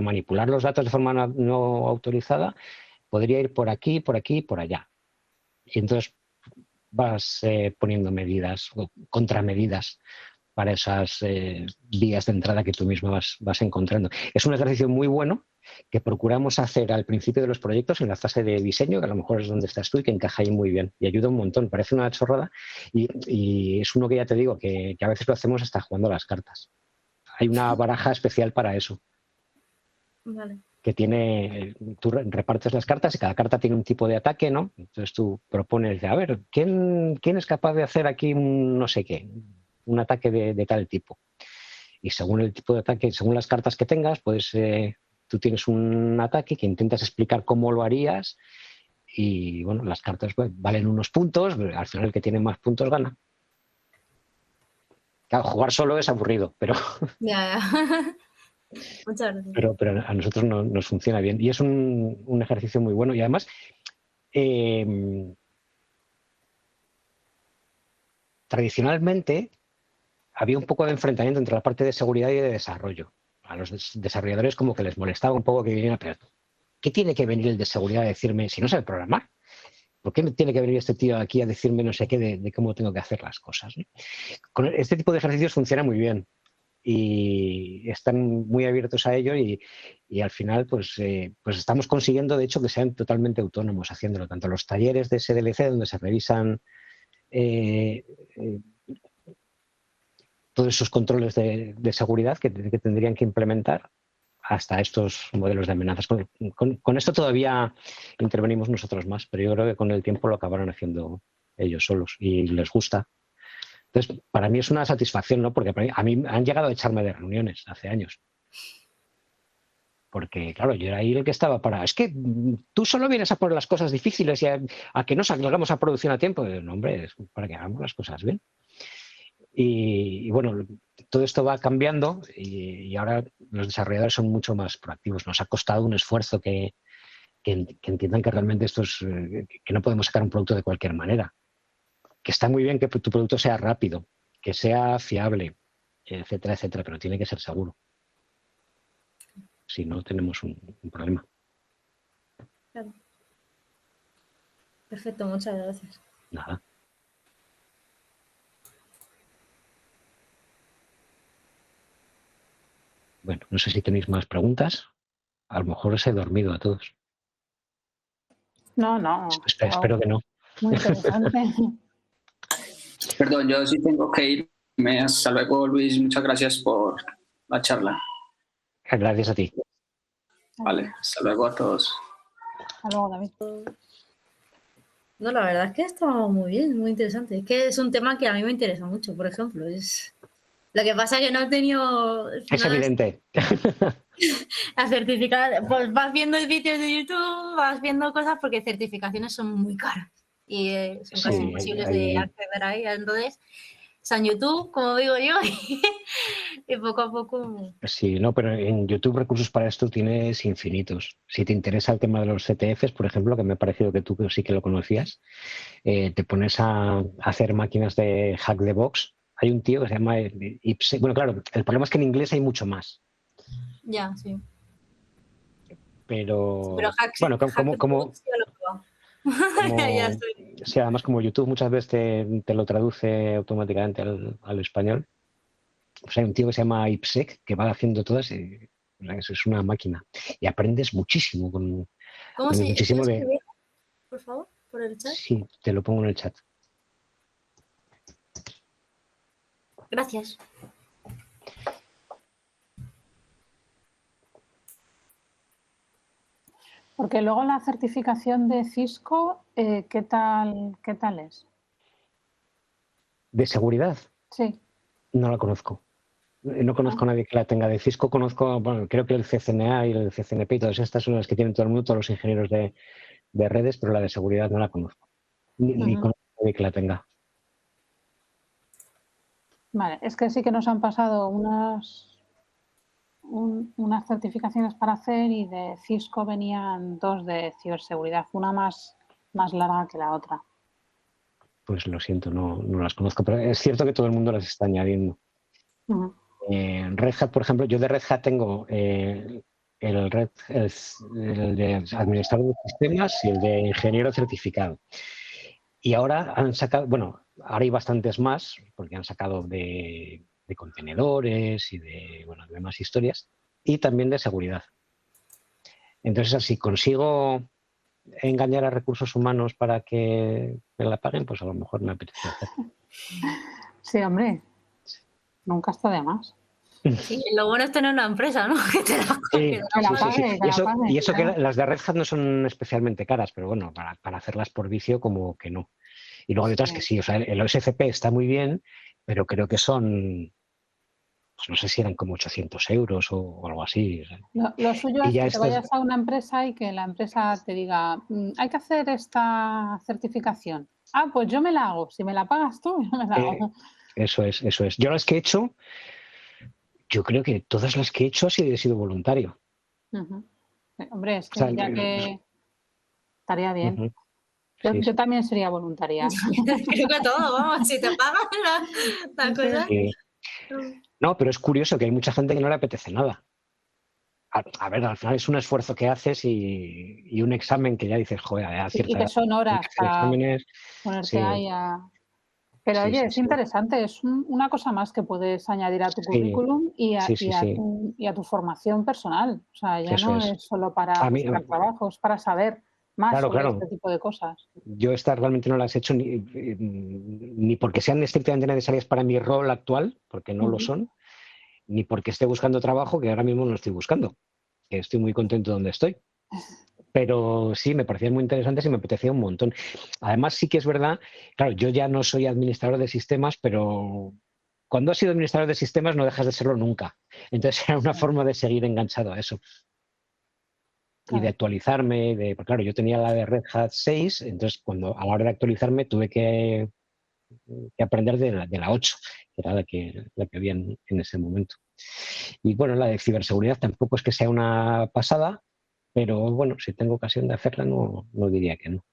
B: manipular los datos de forma no autorizada, podría ir por aquí, por aquí y por allá. Y entonces vas poniendo medidas o contramedidas para esas vías de entrada que tú mismo vas encontrando. Es un ejercicio muy bueno que procuramos hacer al principio de los proyectos, en la fase de diseño, que a lo mejor es donde estás tú y que encaja ahí muy bien y ayuda un montón. Parece una chorrada y es uno que ya te digo que a veces lo hacemos hasta jugando a las cartas. Hay una baraja especial para eso.
C: Vale.
B: Que tú repartes las cartas y cada carta tiene un tipo de ataque, ¿no? Entonces tú propones, a ver, ¿quién es capaz de hacer aquí un no sé qué? Un ataque de tal tipo. Y según el tipo de ataque, según las cartas que tengas, pues tú tienes un ataque que intentas explicar cómo lo harías y, bueno, las cartas pues, valen unos puntos, al final el que tiene más puntos gana. Claro, jugar solo es aburrido, pero...
C: Ya. Muchas gracias.
B: Pero a nosotros nos funciona bien. Y es un ejercicio muy bueno. Y además, tradicionalmente había un poco de enfrentamiento entre la parte de seguridad y de desarrollo. A los desarrolladores como que les molestaba un poco que viniera, pero ¿qué tiene que venir el de seguridad a decirme si no sabe programar? ¿Por qué tiene que venir este tío aquí a decirme no sé qué de cómo tengo que hacer las cosas, ¿no? Con este tipo de ejercicios funciona muy bien. Y están muy abiertos a ello y al final pues estamos consiguiendo de hecho que sean totalmente autónomos haciéndolo, tanto los talleres de SDLC donde se revisan todos esos controles de seguridad que tendrían que implementar hasta estos modelos de amenazas. Con esto todavía intervenimos nosotros más, pero yo creo que con el tiempo lo acabaron haciendo ellos solos y les gusta. Entonces, para mí es una satisfacción, ¿no? Porque a mí han llegado a echarme de reuniones hace años. Porque, claro, yo era ahí el que estaba para... Es que tú solo vienes a poner las cosas difíciles y a que no salgamos a producción a tiempo. No, hombre, es para que hagamos las cosas bien. Y bueno, todo esto va cambiando y ahora los desarrolladores son mucho más proactivos. Nos ha costado un esfuerzo que entiendan que realmente esto es... que no podemos sacar un producto de cualquier manera. Que está muy bien que tu producto sea rápido, que sea fiable, etcétera, etcétera, pero tiene que ser seguro. Si no, tenemos un problema.
C: Claro. Perfecto, muchas gracias.
B: Nada. Bueno, no sé si tenéis más preguntas. A lo mejor os he dormido a todos.
D: No.
B: Espero que no.
D: Muy interesante.
H: Perdón, yo sí tengo que irme. Hasta luego, Luis. Muchas gracias por la charla.
B: Gracias a ti.
H: Vale, hasta luego a todos.
D: Hasta luego, David.
C: No, la verdad es que está muy bien, muy interesante. Es que es un tema que a mí me interesa mucho, por ejemplo. Lo que pasa es que no he tenido...
B: Es evidente.
C: La certificación, pues vas viendo vídeos de YouTube, vas viendo cosas porque certificaciones son muy caras y son casi imposibles de acceder a ellas. Entonces, San YouTube, como digo yo, y poco a poco...
B: Sí, no, pero en YouTube recursos para esto tienes infinitos. Si te interesa el tema de los CTFs, por ejemplo, que me ha parecido que tú sí que lo conocías, te pones a hacer máquinas de hack the box. Hay un tío que se llama IPSEC. Bueno, claro, el problema es que en inglés hay mucho más.
C: Ya, sí.
B: Pero
C: hacks,
B: bueno, como sí, además como YouTube muchas veces te lo traduce automáticamente al español. Pues hay un tío que se llama IPSEC que va haciendo todas y es una máquina. Y aprendes muchísimo
C: ¿Cómo se
B: muchísimo
C: escribe? Por favor, por el chat.
B: Sí, te lo pongo en el chat.
C: Gracias.
D: Porque luego la certificación de Cisco, ¿qué tal es?
B: ¿De seguridad?
D: Sí.
B: No la conozco. No conozco a nadie que la tenga. De Cisco conozco, bueno, creo que el CCNA y el CCNP y todas estas son las que tienen todo el mundo, todos los ingenieros de redes, pero la de seguridad no la conozco. Ni conozco a nadie que la tenga.
D: Vale, es que sí que nos han pasado unas certificaciones para hacer y de Cisco venían 2 de ciberseguridad, una más larga que la otra.
B: Pues lo siento, no las conozco, pero es cierto que todo el mundo las está añadiendo. Red Hat, por ejemplo, yo de Red Hat tengo el de administrador de sistemas y el de ingeniero certificado. Y ahora han sacado, bueno, ahora hay bastantes más, porque han sacado de contenedores y de demás historias, y también de seguridad. Entonces, así consigo engañar a recursos humanos para que me la paguen, pues a lo mejor me apetece hacerlo.
D: Sí, hombre, nunca está de más.
C: Sí, lo bueno es tener una empresa, ¿no? Que te la pague.
B: Y eso que las de Red Hat no son especialmente caras, pero bueno, para hacerlas por vicio como que no. Y luego hay otras que sí, o sea, el OSCP está muy bien, pero creo que son, pues no sé si eran como 800 euros o algo así. O sea.
D: Lo suyo es que te vayas a una empresa y que la empresa te diga, hay que hacer esta certificación. Ah, pues yo me la hago. Si me la pagas tú, yo me la hago.
B: Eso es. Yo las que he hecho, yo creo que todas las que he hecho he sido voluntario.
D: Hombre, es que ya que estaría bien. Yo también sería voluntaria.
C: Creo que todo, vamos, si te pagan la cosa.
B: No, pero es curioso que hay mucha gente que no le apetece nada. A ver, al final es un esfuerzo que haces y un examen que ya dices, joder, a cierta
D: y que son horas para
B: exámenes,
D: ponerte ahí a... Pero oye, es interesante, es una cosa más que puedes añadir a tu currículum y a tu formación personal. O sea, ya no es solo para buscar trabajo, es para saber más sobre este tipo de cosas.
B: Yo estas realmente no las he hecho ni porque sean estrictamente necesarias para mi rol actual, porque no lo son, ni porque esté buscando trabajo, que ahora mismo no estoy buscando, que estoy muy contento donde estoy. Pero sí, me parecían muy interesantes y me apetecía un montón. Además, sí que es verdad, claro, yo ya no soy administrador de sistemas, pero cuando has sido administrador de sistemas no dejas de serlo nunca. Entonces era una forma de seguir enganchado a eso. Y de actualizarme, porque claro, yo tenía la de Red Hat 6, entonces a la hora de actualizarme tuve que aprender de la 8, que era la que había en ese momento. Y bueno, la de ciberseguridad tampoco es que sea una pasada, pero bueno, si tengo ocasión de hacerla, no diría que no.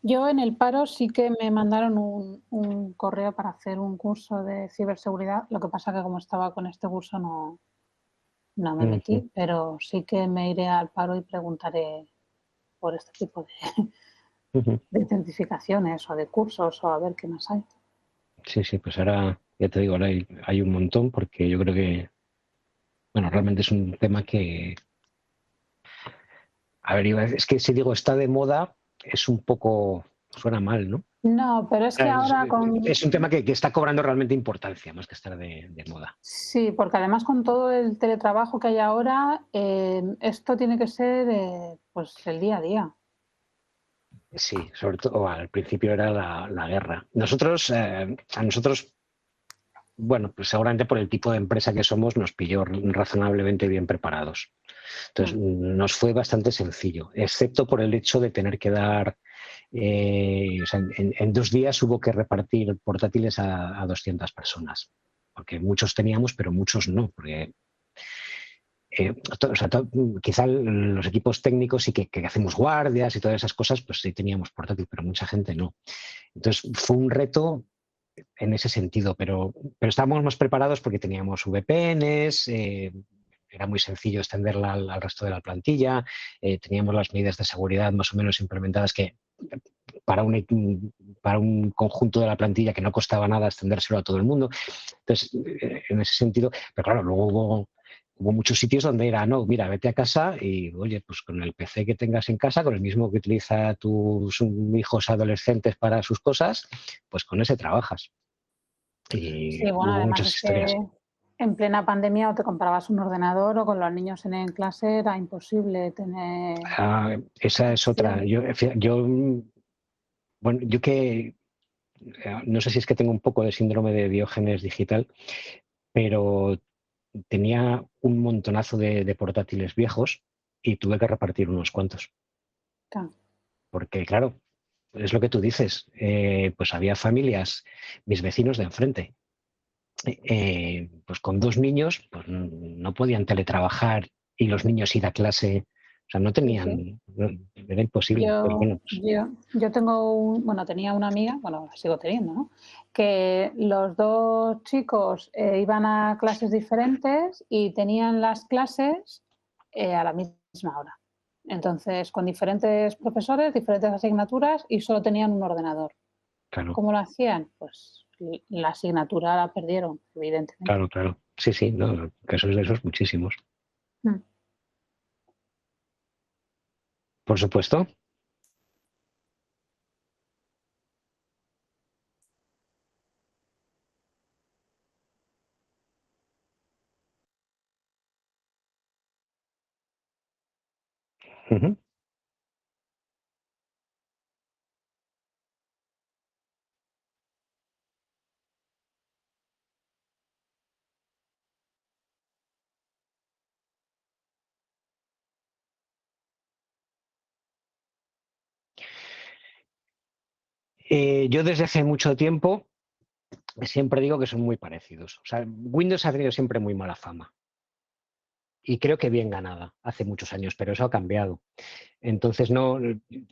D: Yo en el paro sí que me mandaron un correo para hacer un curso de ciberseguridad. Lo que pasa que como estaba con este curso no me metí, pero sí que me iré al paro y preguntaré por este tipo de certificaciones o de cursos o a ver qué más hay.
B: Sí, pues ahora, ya te digo, ahora hay un montón porque yo creo que, bueno, realmente es un tema que, a ver, es que si digo está de moda, es un poco, suena mal, ¿no?
D: No, pero es que ahora
B: Es un tema que está cobrando realmente importancia, más que estar de moda.
D: Sí, porque además con todo el teletrabajo que hay ahora, esto tiene que ser pues el día a día.
B: Sí, sobre todo al principio era la guerra. A nosotros, bueno, pues seguramente por el tipo de empresa que somos nos pilló razonablemente bien preparados. Entonces nos fue bastante sencillo, excepto por el hecho de tener que dar, o sea, en 2 días hubo que repartir portátiles a 200 personas, porque muchos teníamos, pero muchos no, porque quizá los equipos técnicos sí que hacemos guardias y todas esas cosas, pues sí teníamos portátil, pero mucha gente no. Entonces fue un reto en ese sentido, pero estábamos más preparados porque teníamos VPNs, era muy sencillo extenderla al resto de la plantilla, teníamos las medidas de seguridad más o menos implementadas que para un conjunto de la plantilla que no costaba nada extendérselo a todo el mundo. Entonces, en ese sentido, pero claro, luego hubo muchos sitios donde era, no, mira, vete a casa y, oye, pues con el PC que tengas en casa, con el mismo que utiliza tus hijos adolescentes para sus cosas, pues con ese trabajas. Y
D: Sí, bueno,
B: hubo
D: además
B: muchas
D: es
B: historias.
D: que en plena pandemia o te comprabas un ordenador o con los niños en clase era imposible tener
B: Esa es otra.
D: acción.
B: Bueno, yo que no sé si es que tengo un poco de síndrome de Diógenes digital, pero tenía un montonazo de portátiles viejos y tuve que repartir unos cuantos.
D: Claro.
B: Porque, claro, es lo que tú dices, pues había familias, mis vecinos de enfrente, pues con 2 niños, pues no podían teletrabajar y los niños ir a clase, o sea, no
D: Sí, sí.
B: tenían, era imposible. Pero bueno, pues,
D: Yo tengo tenía una amiga, bueno, la sigo teniendo, ¿no? Que los 2 chicos iban a clases diferentes y tenían las clases a la misma hora. Entonces, con diferentes profesores, diferentes asignaturas y solo tenían un ordenador.
B: claro,
D: ¿Cómo lo hacían? Pues la asignatura la perdieron, evidentemente.
B: claro. Sí, sí, no, casos de esos muchísimos.
D: Mm.
B: Por supuesto. Ujú. Yo desde hace mucho tiempo siempre digo que son muy parecidos. O sea, Windows ha tenido siempre muy mala fama. Y creo que bien ganada hace muchos años, pero eso ha cambiado. Entonces,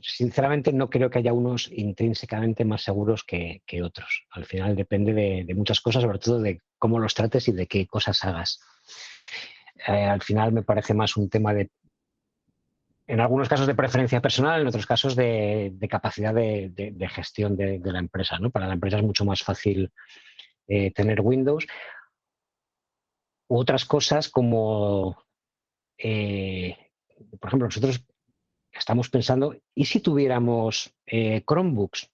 B: sinceramente, no creo que haya unos intrínsecamente más seguros que otros. Al final depende de muchas cosas, sobre todo de cómo los trates y de qué cosas hagas. Al final me parece más un tema en algunos casos de preferencia personal, en otros casos de capacidad de gestión de la empresa, ¿no? Para la empresa es mucho más fácil tener Windows. U otras cosas como, por ejemplo, nosotros estamos pensando, ¿y si tuviéramos Chromebooks?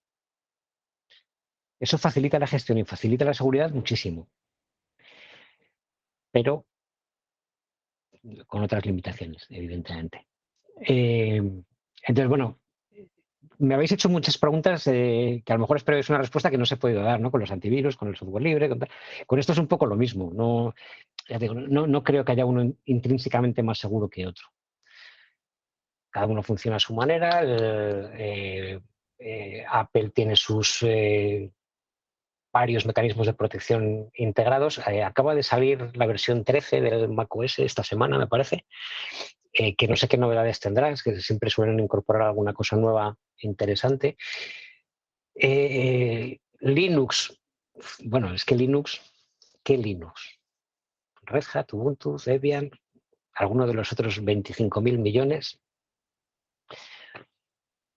B: Eso facilita la gestión y facilita la seguridad muchísimo, pero con otras limitaciones, evidentemente. Entonces, bueno, me habéis hecho muchas preguntas que a lo mejor espero que es una respuesta que no se ha podido dar, ¿no? Con los antivirus, con el software libre, con esto es un poco lo mismo. No, ya digo, no creo que haya uno intrínsecamente más seguro que otro. Cada uno funciona a su manera. Apple tiene sus varios mecanismos de protección integrados. Acaba de salir la versión 13 del macOS esta semana, me parece, que no sé qué novedades tendrá, es que siempre suelen incorporar alguna cosa nueva interesante. Linux, bueno, es que Linux, ¿qué Linux? Red Hat, Ubuntu, Debian, alguno de los otros 25.000 millones,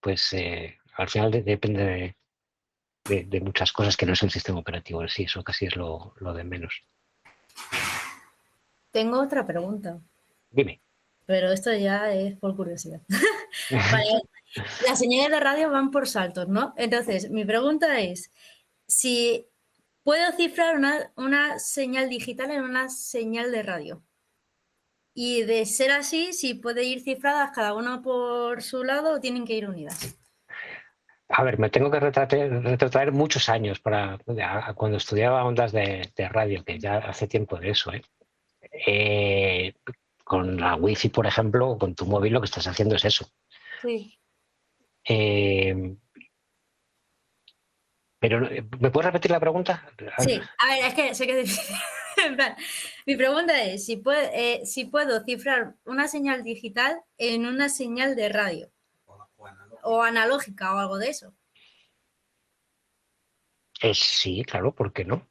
B: pues al final depende de muchas cosas que no es el sistema operativo en sí, eso casi es lo de menos.
C: Tengo otra pregunta,
B: Dime.
C: pero esto ya es por curiosidad. Vale, las señales de radio van por saltos, ¿no? Entonces, mi pregunta es, si puedo cifrar una señal digital en una señal de radio. Y de ser así, si puede ir cifradas cada una por su lado o tienen que ir unidas.
B: A ver, me tengo que retrotraer muchos años para cuando estudiaba ondas de radio, que ya hace tiempo de eso. Con la Wi-Fi, por ejemplo, con tu móvil lo que estás haciendo es eso.
C: Sí.
B: Pero, ¿me puedes repetir la pregunta?
C: Sí, a ver, es que sé que es difícil. En plan, mi pregunta es si puedo cifrar una señal digital en una señal de radio o analógica o algo de eso.
B: Sí, claro, ¿por qué no?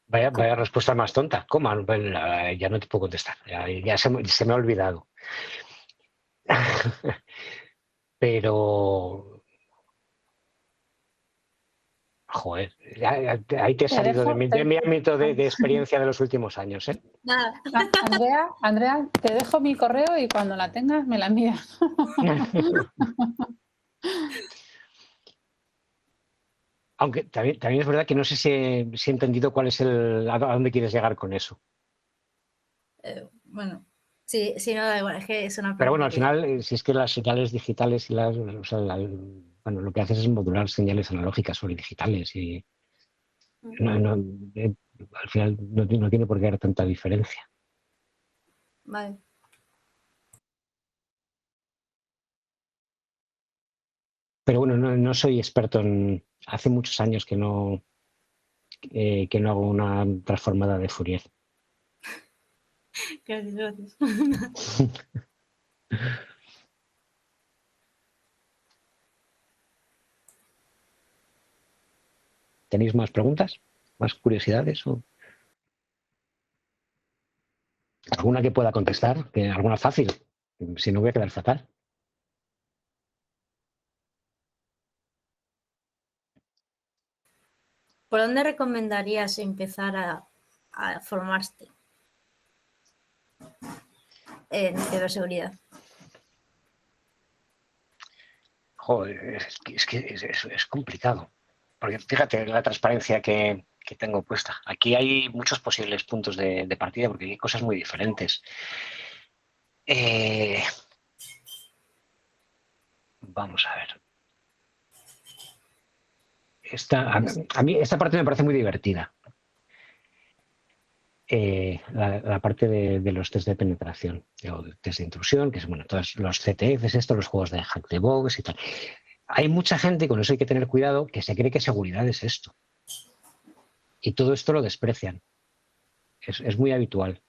B: Vaya respuesta más tonta. ¿Cómo? Ya no te puedo contestar. Ya se me ha olvidado. Pero, joder, ahí te he salido de mi ámbito de experiencia de los últimos años, ¿eh?
C: Nada.
D: Andrea, te dejo mi correo y cuando la tengas me la envías.
B: Aunque también es verdad que no sé si he entendido cuál es a dónde quieres llegar con eso.
C: Bueno, sí, sí, no, da igual, es que es una
B: Pero bueno,
C: pregunta
B: al
C: que...
B: final, si es que las señales digitales y o sea, bueno, lo que haces es modular señales analógicas sobre digitales y eh, al final no tiene por qué haber tanta diferencia.
C: Vale.
B: Pero bueno, no soy experto hace muchos años que no hago una transformada de Fourier.
C: Gracias, gracias.
B: ¿Tenéis más preguntas? ¿Más curiosidades? ¿O alguna que pueda contestar? ¿Alguna fácil? Si no, voy a quedar fatal.
C: ¿Por dónde recomendarías empezar a formarte en ciberseguridad?
B: Joder, es que es complicado. Porque fíjate la transparencia que tengo puesta. Aquí hay muchos posibles puntos de partida porque hay cosas muy diferentes. Vamos a ver. A mí esta parte me parece muy divertida. La parte de los test de penetración o test de intrusión, que es, bueno, todos los CTFs, los juegos de hack the box y tal. Hay mucha gente, y con eso hay que tener cuidado, que se cree que seguridad es esto. Y todo esto lo desprecian. Es muy habitual.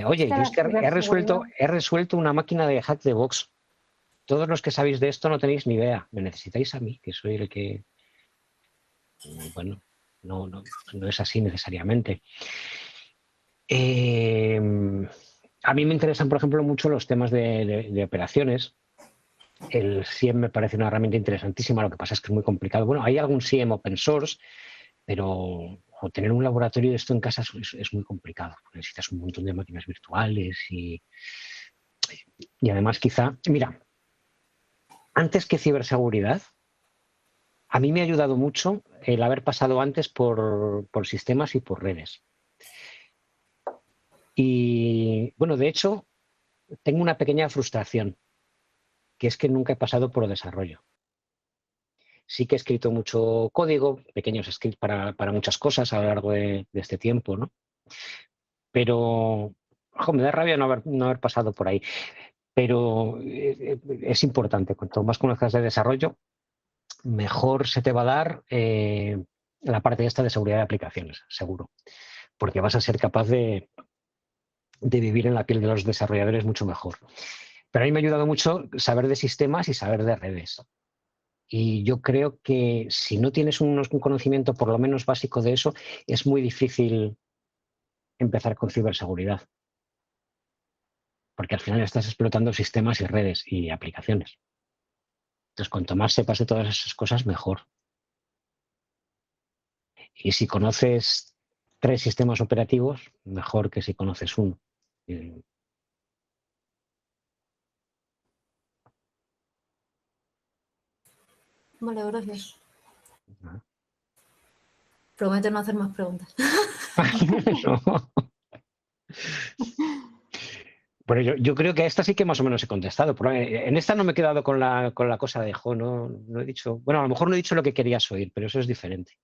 B: Oye, yo es que he resuelto una máquina de hack the box. Todos los que sabéis de esto no tenéis ni idea. Me necesitáis a mí, que soy el que... Bueno, no es así necesariamente. A mí me interesan, por ejemplo, mucho los temas de operaciones. El SIEM me parece una herramienta interesantísima, lo que pasa es que es muy complicado. Bueno, hay algún SIEM open source, pero tener un laboratorio de esto en casa es muy complicado. Necesitas un montón de máquinas virtuales y además quizá... Mira, antes que ciberseguridad, a mí me ha ayudado mucho el haber pasado antes por sistemas y por redes. Y bueno, de hecho, tengo una pequeña frustración, que es que nunca he pasado por desarrollo. Sí que he escrito mucho código, pequeños scripts para muchas cosas a lo largo de este tiempo, ¿no? Pero me da rabia no haber pasado por ahí. Pero es importante, cuanto más conozcas de desarrollo, mejor se te va a dar la parte esta de seguridad de aplicaciones, seguro. Porque vas a ser capaz de vivir en la piel de los desarrolladores mucho mejor. Pero a mí me ha ayudado mucho saber de sistemas y saber de redes. Y yo creo que si no tienes un conocimiento por lo menos básico de eso, es muy difícil empezar con ciberseguridad. Porque al final estás explotando sistemas y redes y aplicaciones. Entonces, cuanto más sepas de todas esas cosas, mejor. Y si conoces 3 sistemas operativos, mejor que si conoces uno.
C: Vale, gracias.
B: ¿No?
C: Prometo no hacer más preguntas.
B: No. Bueno, yo creo que a esta sí que más o menos he contestado. En esta no me he quedado con la cosa de no he dicho. Bueno, a lo mejor no he dicho lo que querías oír, pero eso es diferente.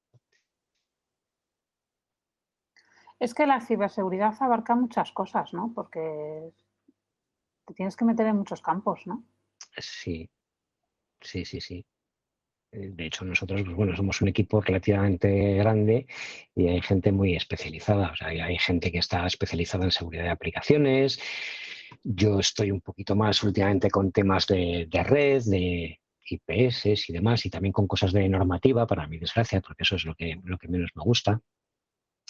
D: Es que la ciberseguridad abarca muchas cosas, ¿no? Porque te tienes que meter en muchos campos, ¿no?
B: Sí. De hecho, nosotros, pues bueno, somos un equipo relativamente grande y hay gente muy especializada. O sea, hay gente que está especializada en seguridad de aplicaciones. Yo estoy un poquito más últimamente con temas de red, de IPS y demás, y también con cosas de normativa, para mi desgracia, porque eso es lo que menos me gusta.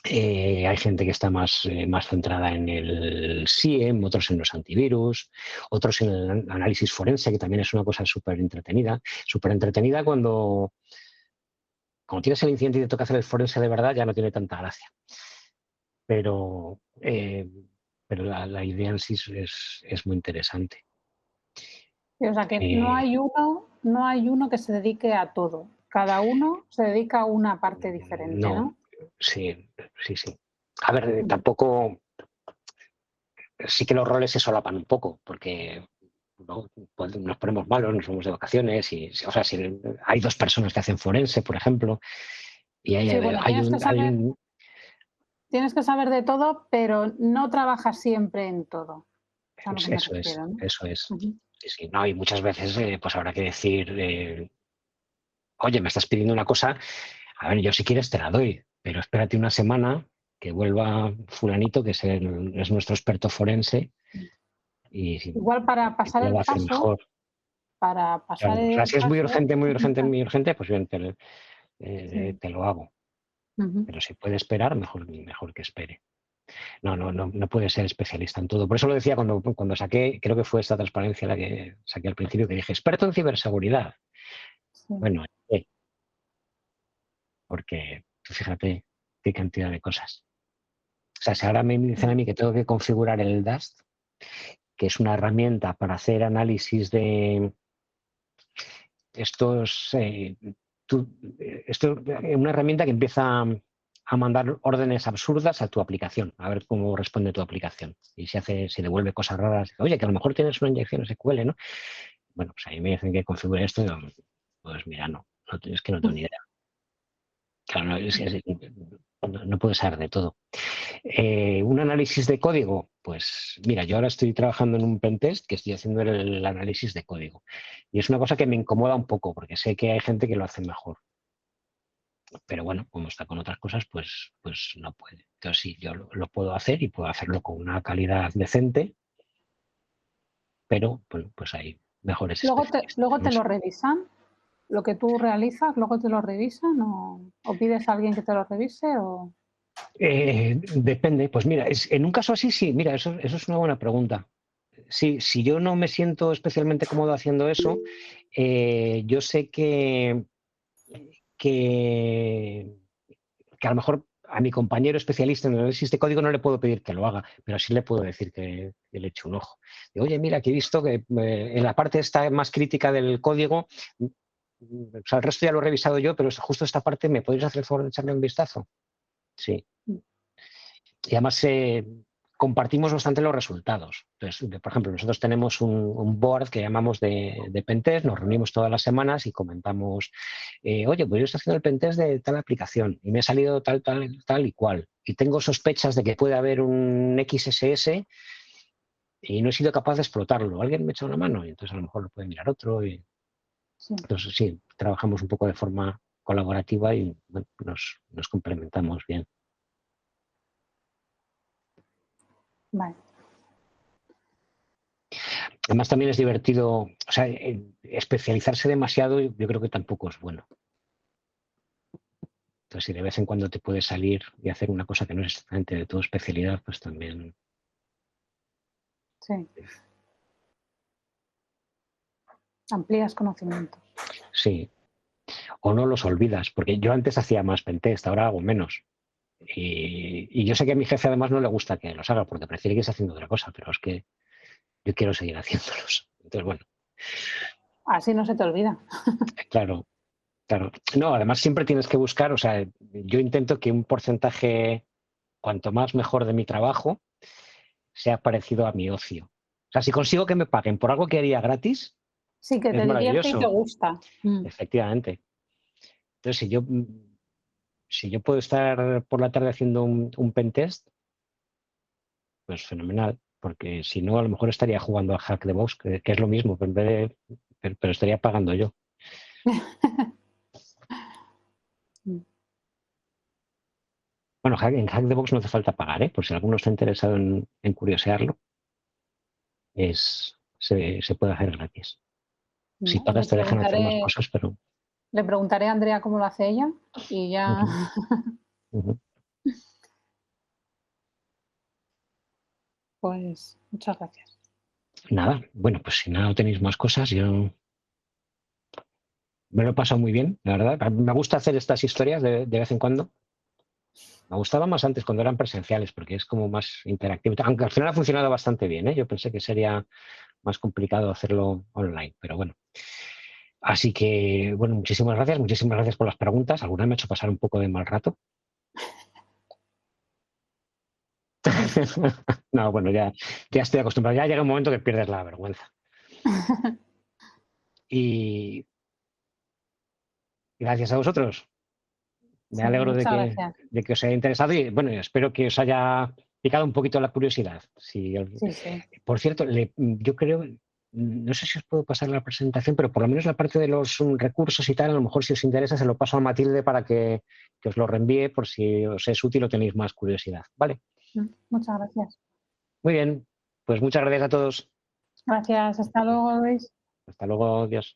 B: Hay gente que está más centrada en el SIEM, otros en los antivirus, otros en el análisis forense, que también es una cosa súper entretenida. Súper entretenida cuando tienes el incidente y te toca hacer el forense de verdad, ya no tiene tanta gracia. Pero la idea en sí es muy interesante.
D: O sea que no hay uno que se dedique a todo. cada uno se dedica a una parte diferente, ¿no?
B: Sí. A ver, tampoco... Sí que los roles se solapan un poco, porque ¿no? Pues nos ponemos malos, nos vamos de vacaciones, o sea, si hay 2 personas que hacen forense, por ejemplo, y
D: Sí, bueno, tienes que saber de todo, pero no trabajas siempre en todo.
B: Eso es. Sí, no, y muchas veces pues habrá que decir, oye, me estás pidiendo una cosa, a ver, yo si quieres te la doy, pero espérate una semana que vuelva fulanito, que es nuestro experto forense.
D: Igual para pasar el paso,
B: mejor.
D: Para pasar
B: claro, o sea, si es muy urgente, pues bien, te lo hago. Pero si puede esperar, mejor que espere. No puede ser especialista en todo. Por eso lo decía cuando saqué, creo que fue esta transparencia la que saqué al principio, que dije, experto en ciberseguridad. Sí. Bueno, porque tú fíjate qué cantidad de cosas. O sea, si ahora me dicen a mí que tengo que configurar el Dust, que es una herramienta para hacer análisis de una herramienta que empieza a mandar órdenes absurdas a tu aplicación, a ver cómo responde tu aplicación. Y si devuelve cosas raras, oye, que a lo mejor tienes una inyección SQL, ¿no? Bueno, pues a mí me dicen que configure esto, pues mira, es que no tengo ni idea. Claro, no puedes saber de todo. Un análisis de código, pues mira, yo ahora estoy trabajando en un pentest que estoy haciendo el análisis de código. Y es una cosa que me incomoda un poco, porque sé que hay gente que lo hace mejor. Pero bueno, como está con otras cosas, pues no puede. Entonces sí, yo lo puedo hacer y puedo hacerlo con una calidad decente, pero bueno, pues hay mejores especialistas.
D: ¿Luego te lo revisan? ¿Lo que tú realizas, luego te lo revisan o pides a alguien que te lo revise?
B: Depende. Pues mira, en un caso así sí, mira, eso es una buena pregunta. Sí, si yo no me siento especialmente cómodo haciendo eso, yo sé que a lo mejor a mi compañero especialista en análisis de código no le puedo pedir que lo haga, pero sí le puedo decir que le eche un ojo. Y, oye, mira, que he visto que en la parte esta más crítica del código, o sea, el resto ya lo he revisado yo, pero justo esta parte, ¿me podéis hacer el favor de echarle un vistazo? Sí. Y además compartimos bastante los resultados. Entonces, por ejemplo, nosotros tenemos un board que llamamos de pentest, nos reunimos todas las semanas y comentamos, oye, pues yo estoy haciendo el pentest de tal aplicación y me ha salido tal y cual. Y tengo sospechas de que puede haber un XSS y no he sido capaz de explotarlo. ¿Alguien me echa una mano? Y entonces a lo mejor lo puede mirar otro. Entonces sí, trabajamos un poco de forma colaborativa y bueno, nos complementamos bien.
D: Vale.
B: Además también es divertido, o sea, especializarse demasiado yo creo que tampoco es bueno. Entonces, si de vez en cuando te puedes salir y hacer una cosa que no es exactamente de tu especialidad, pues también...
D: Sí. Amplías conocimientos.
B: Sí. O no los olvidas, porque yo antes hacía más pentest, ahora hago menos. Y yo sé que a mi jefe además no le gusta que los haga, porque prefiere que esté haciendo otra cosa, pero es que yo quiero seguir haciéndolos. Entonces, bueno.
D: Así no se te olvida.
B: Claro. No, además siempre tienes que buscar, o sea, yo intento que un porcentaje, cuanto más mejor de mi trabajo, sea parecido a mi ocio. O sea, si consigo que me paguen por algo que haría gratis,
D: sí, que te divierte y te gusta.
B: Efectivamente. Entonces, si yo puedo estar por la tarde haciendo un pentest, pues fenomenal, porque si no, a lo mejor estaría jugando a Hack the Box, que es lo mismo, pero estaría pagando yo. Bueno, en Hack the Box no hace falta pagar, por si alguno está interesado en curiosearlo, se puede hacer gratis. Si pagas te dejan hacer más cosas, pero...
D: Le preguntaré a Andrea cómo lo hace ella y ya... Pues muchas gracias.
B: Nada, bueno, pues si no tenéis más cosas, yo me lo he pasado muy bien, la verdad. Me gusta hacer estas historias de vez en cuando. Me gustaba más antes cuando eran presenciales, porque es como más interactivo. Aunque al final ha funcionado bastante bien, ¿eh? Yo pensé que sería más complicado hacerlo online, pero bueno. Así que, bueno, muchísimas gracias por las preguntas. Alguna me ha hecho pasar un poco de mal rato. No, bueno, ya estoy acostumbrado. Ya llega un momento que pierdes la vergüenza. Y gracias a vosotros. Me
D: Sí,
B: alegro
D: muchas gracias.
B: de que os haya interesado y, bueno, espero que os haya picado un poquito la curiosidad.
D: Sí, sí.
B: Por cierto, yo creo, no sé si os puedo pasar la presentación, pero por lo menos la parte de los recursos y tal, a lo mejor si os interesa se lo paso a Matilde para que os lo reenvíe por si os es útil o tenéis más curiosidad. ¿Vale?
D: Muchas gracias.
B: Muy bien, pues muchas gracias a todos.
D: Gracias. Hasta luego, Luis.
B: Hasta luego, adiós.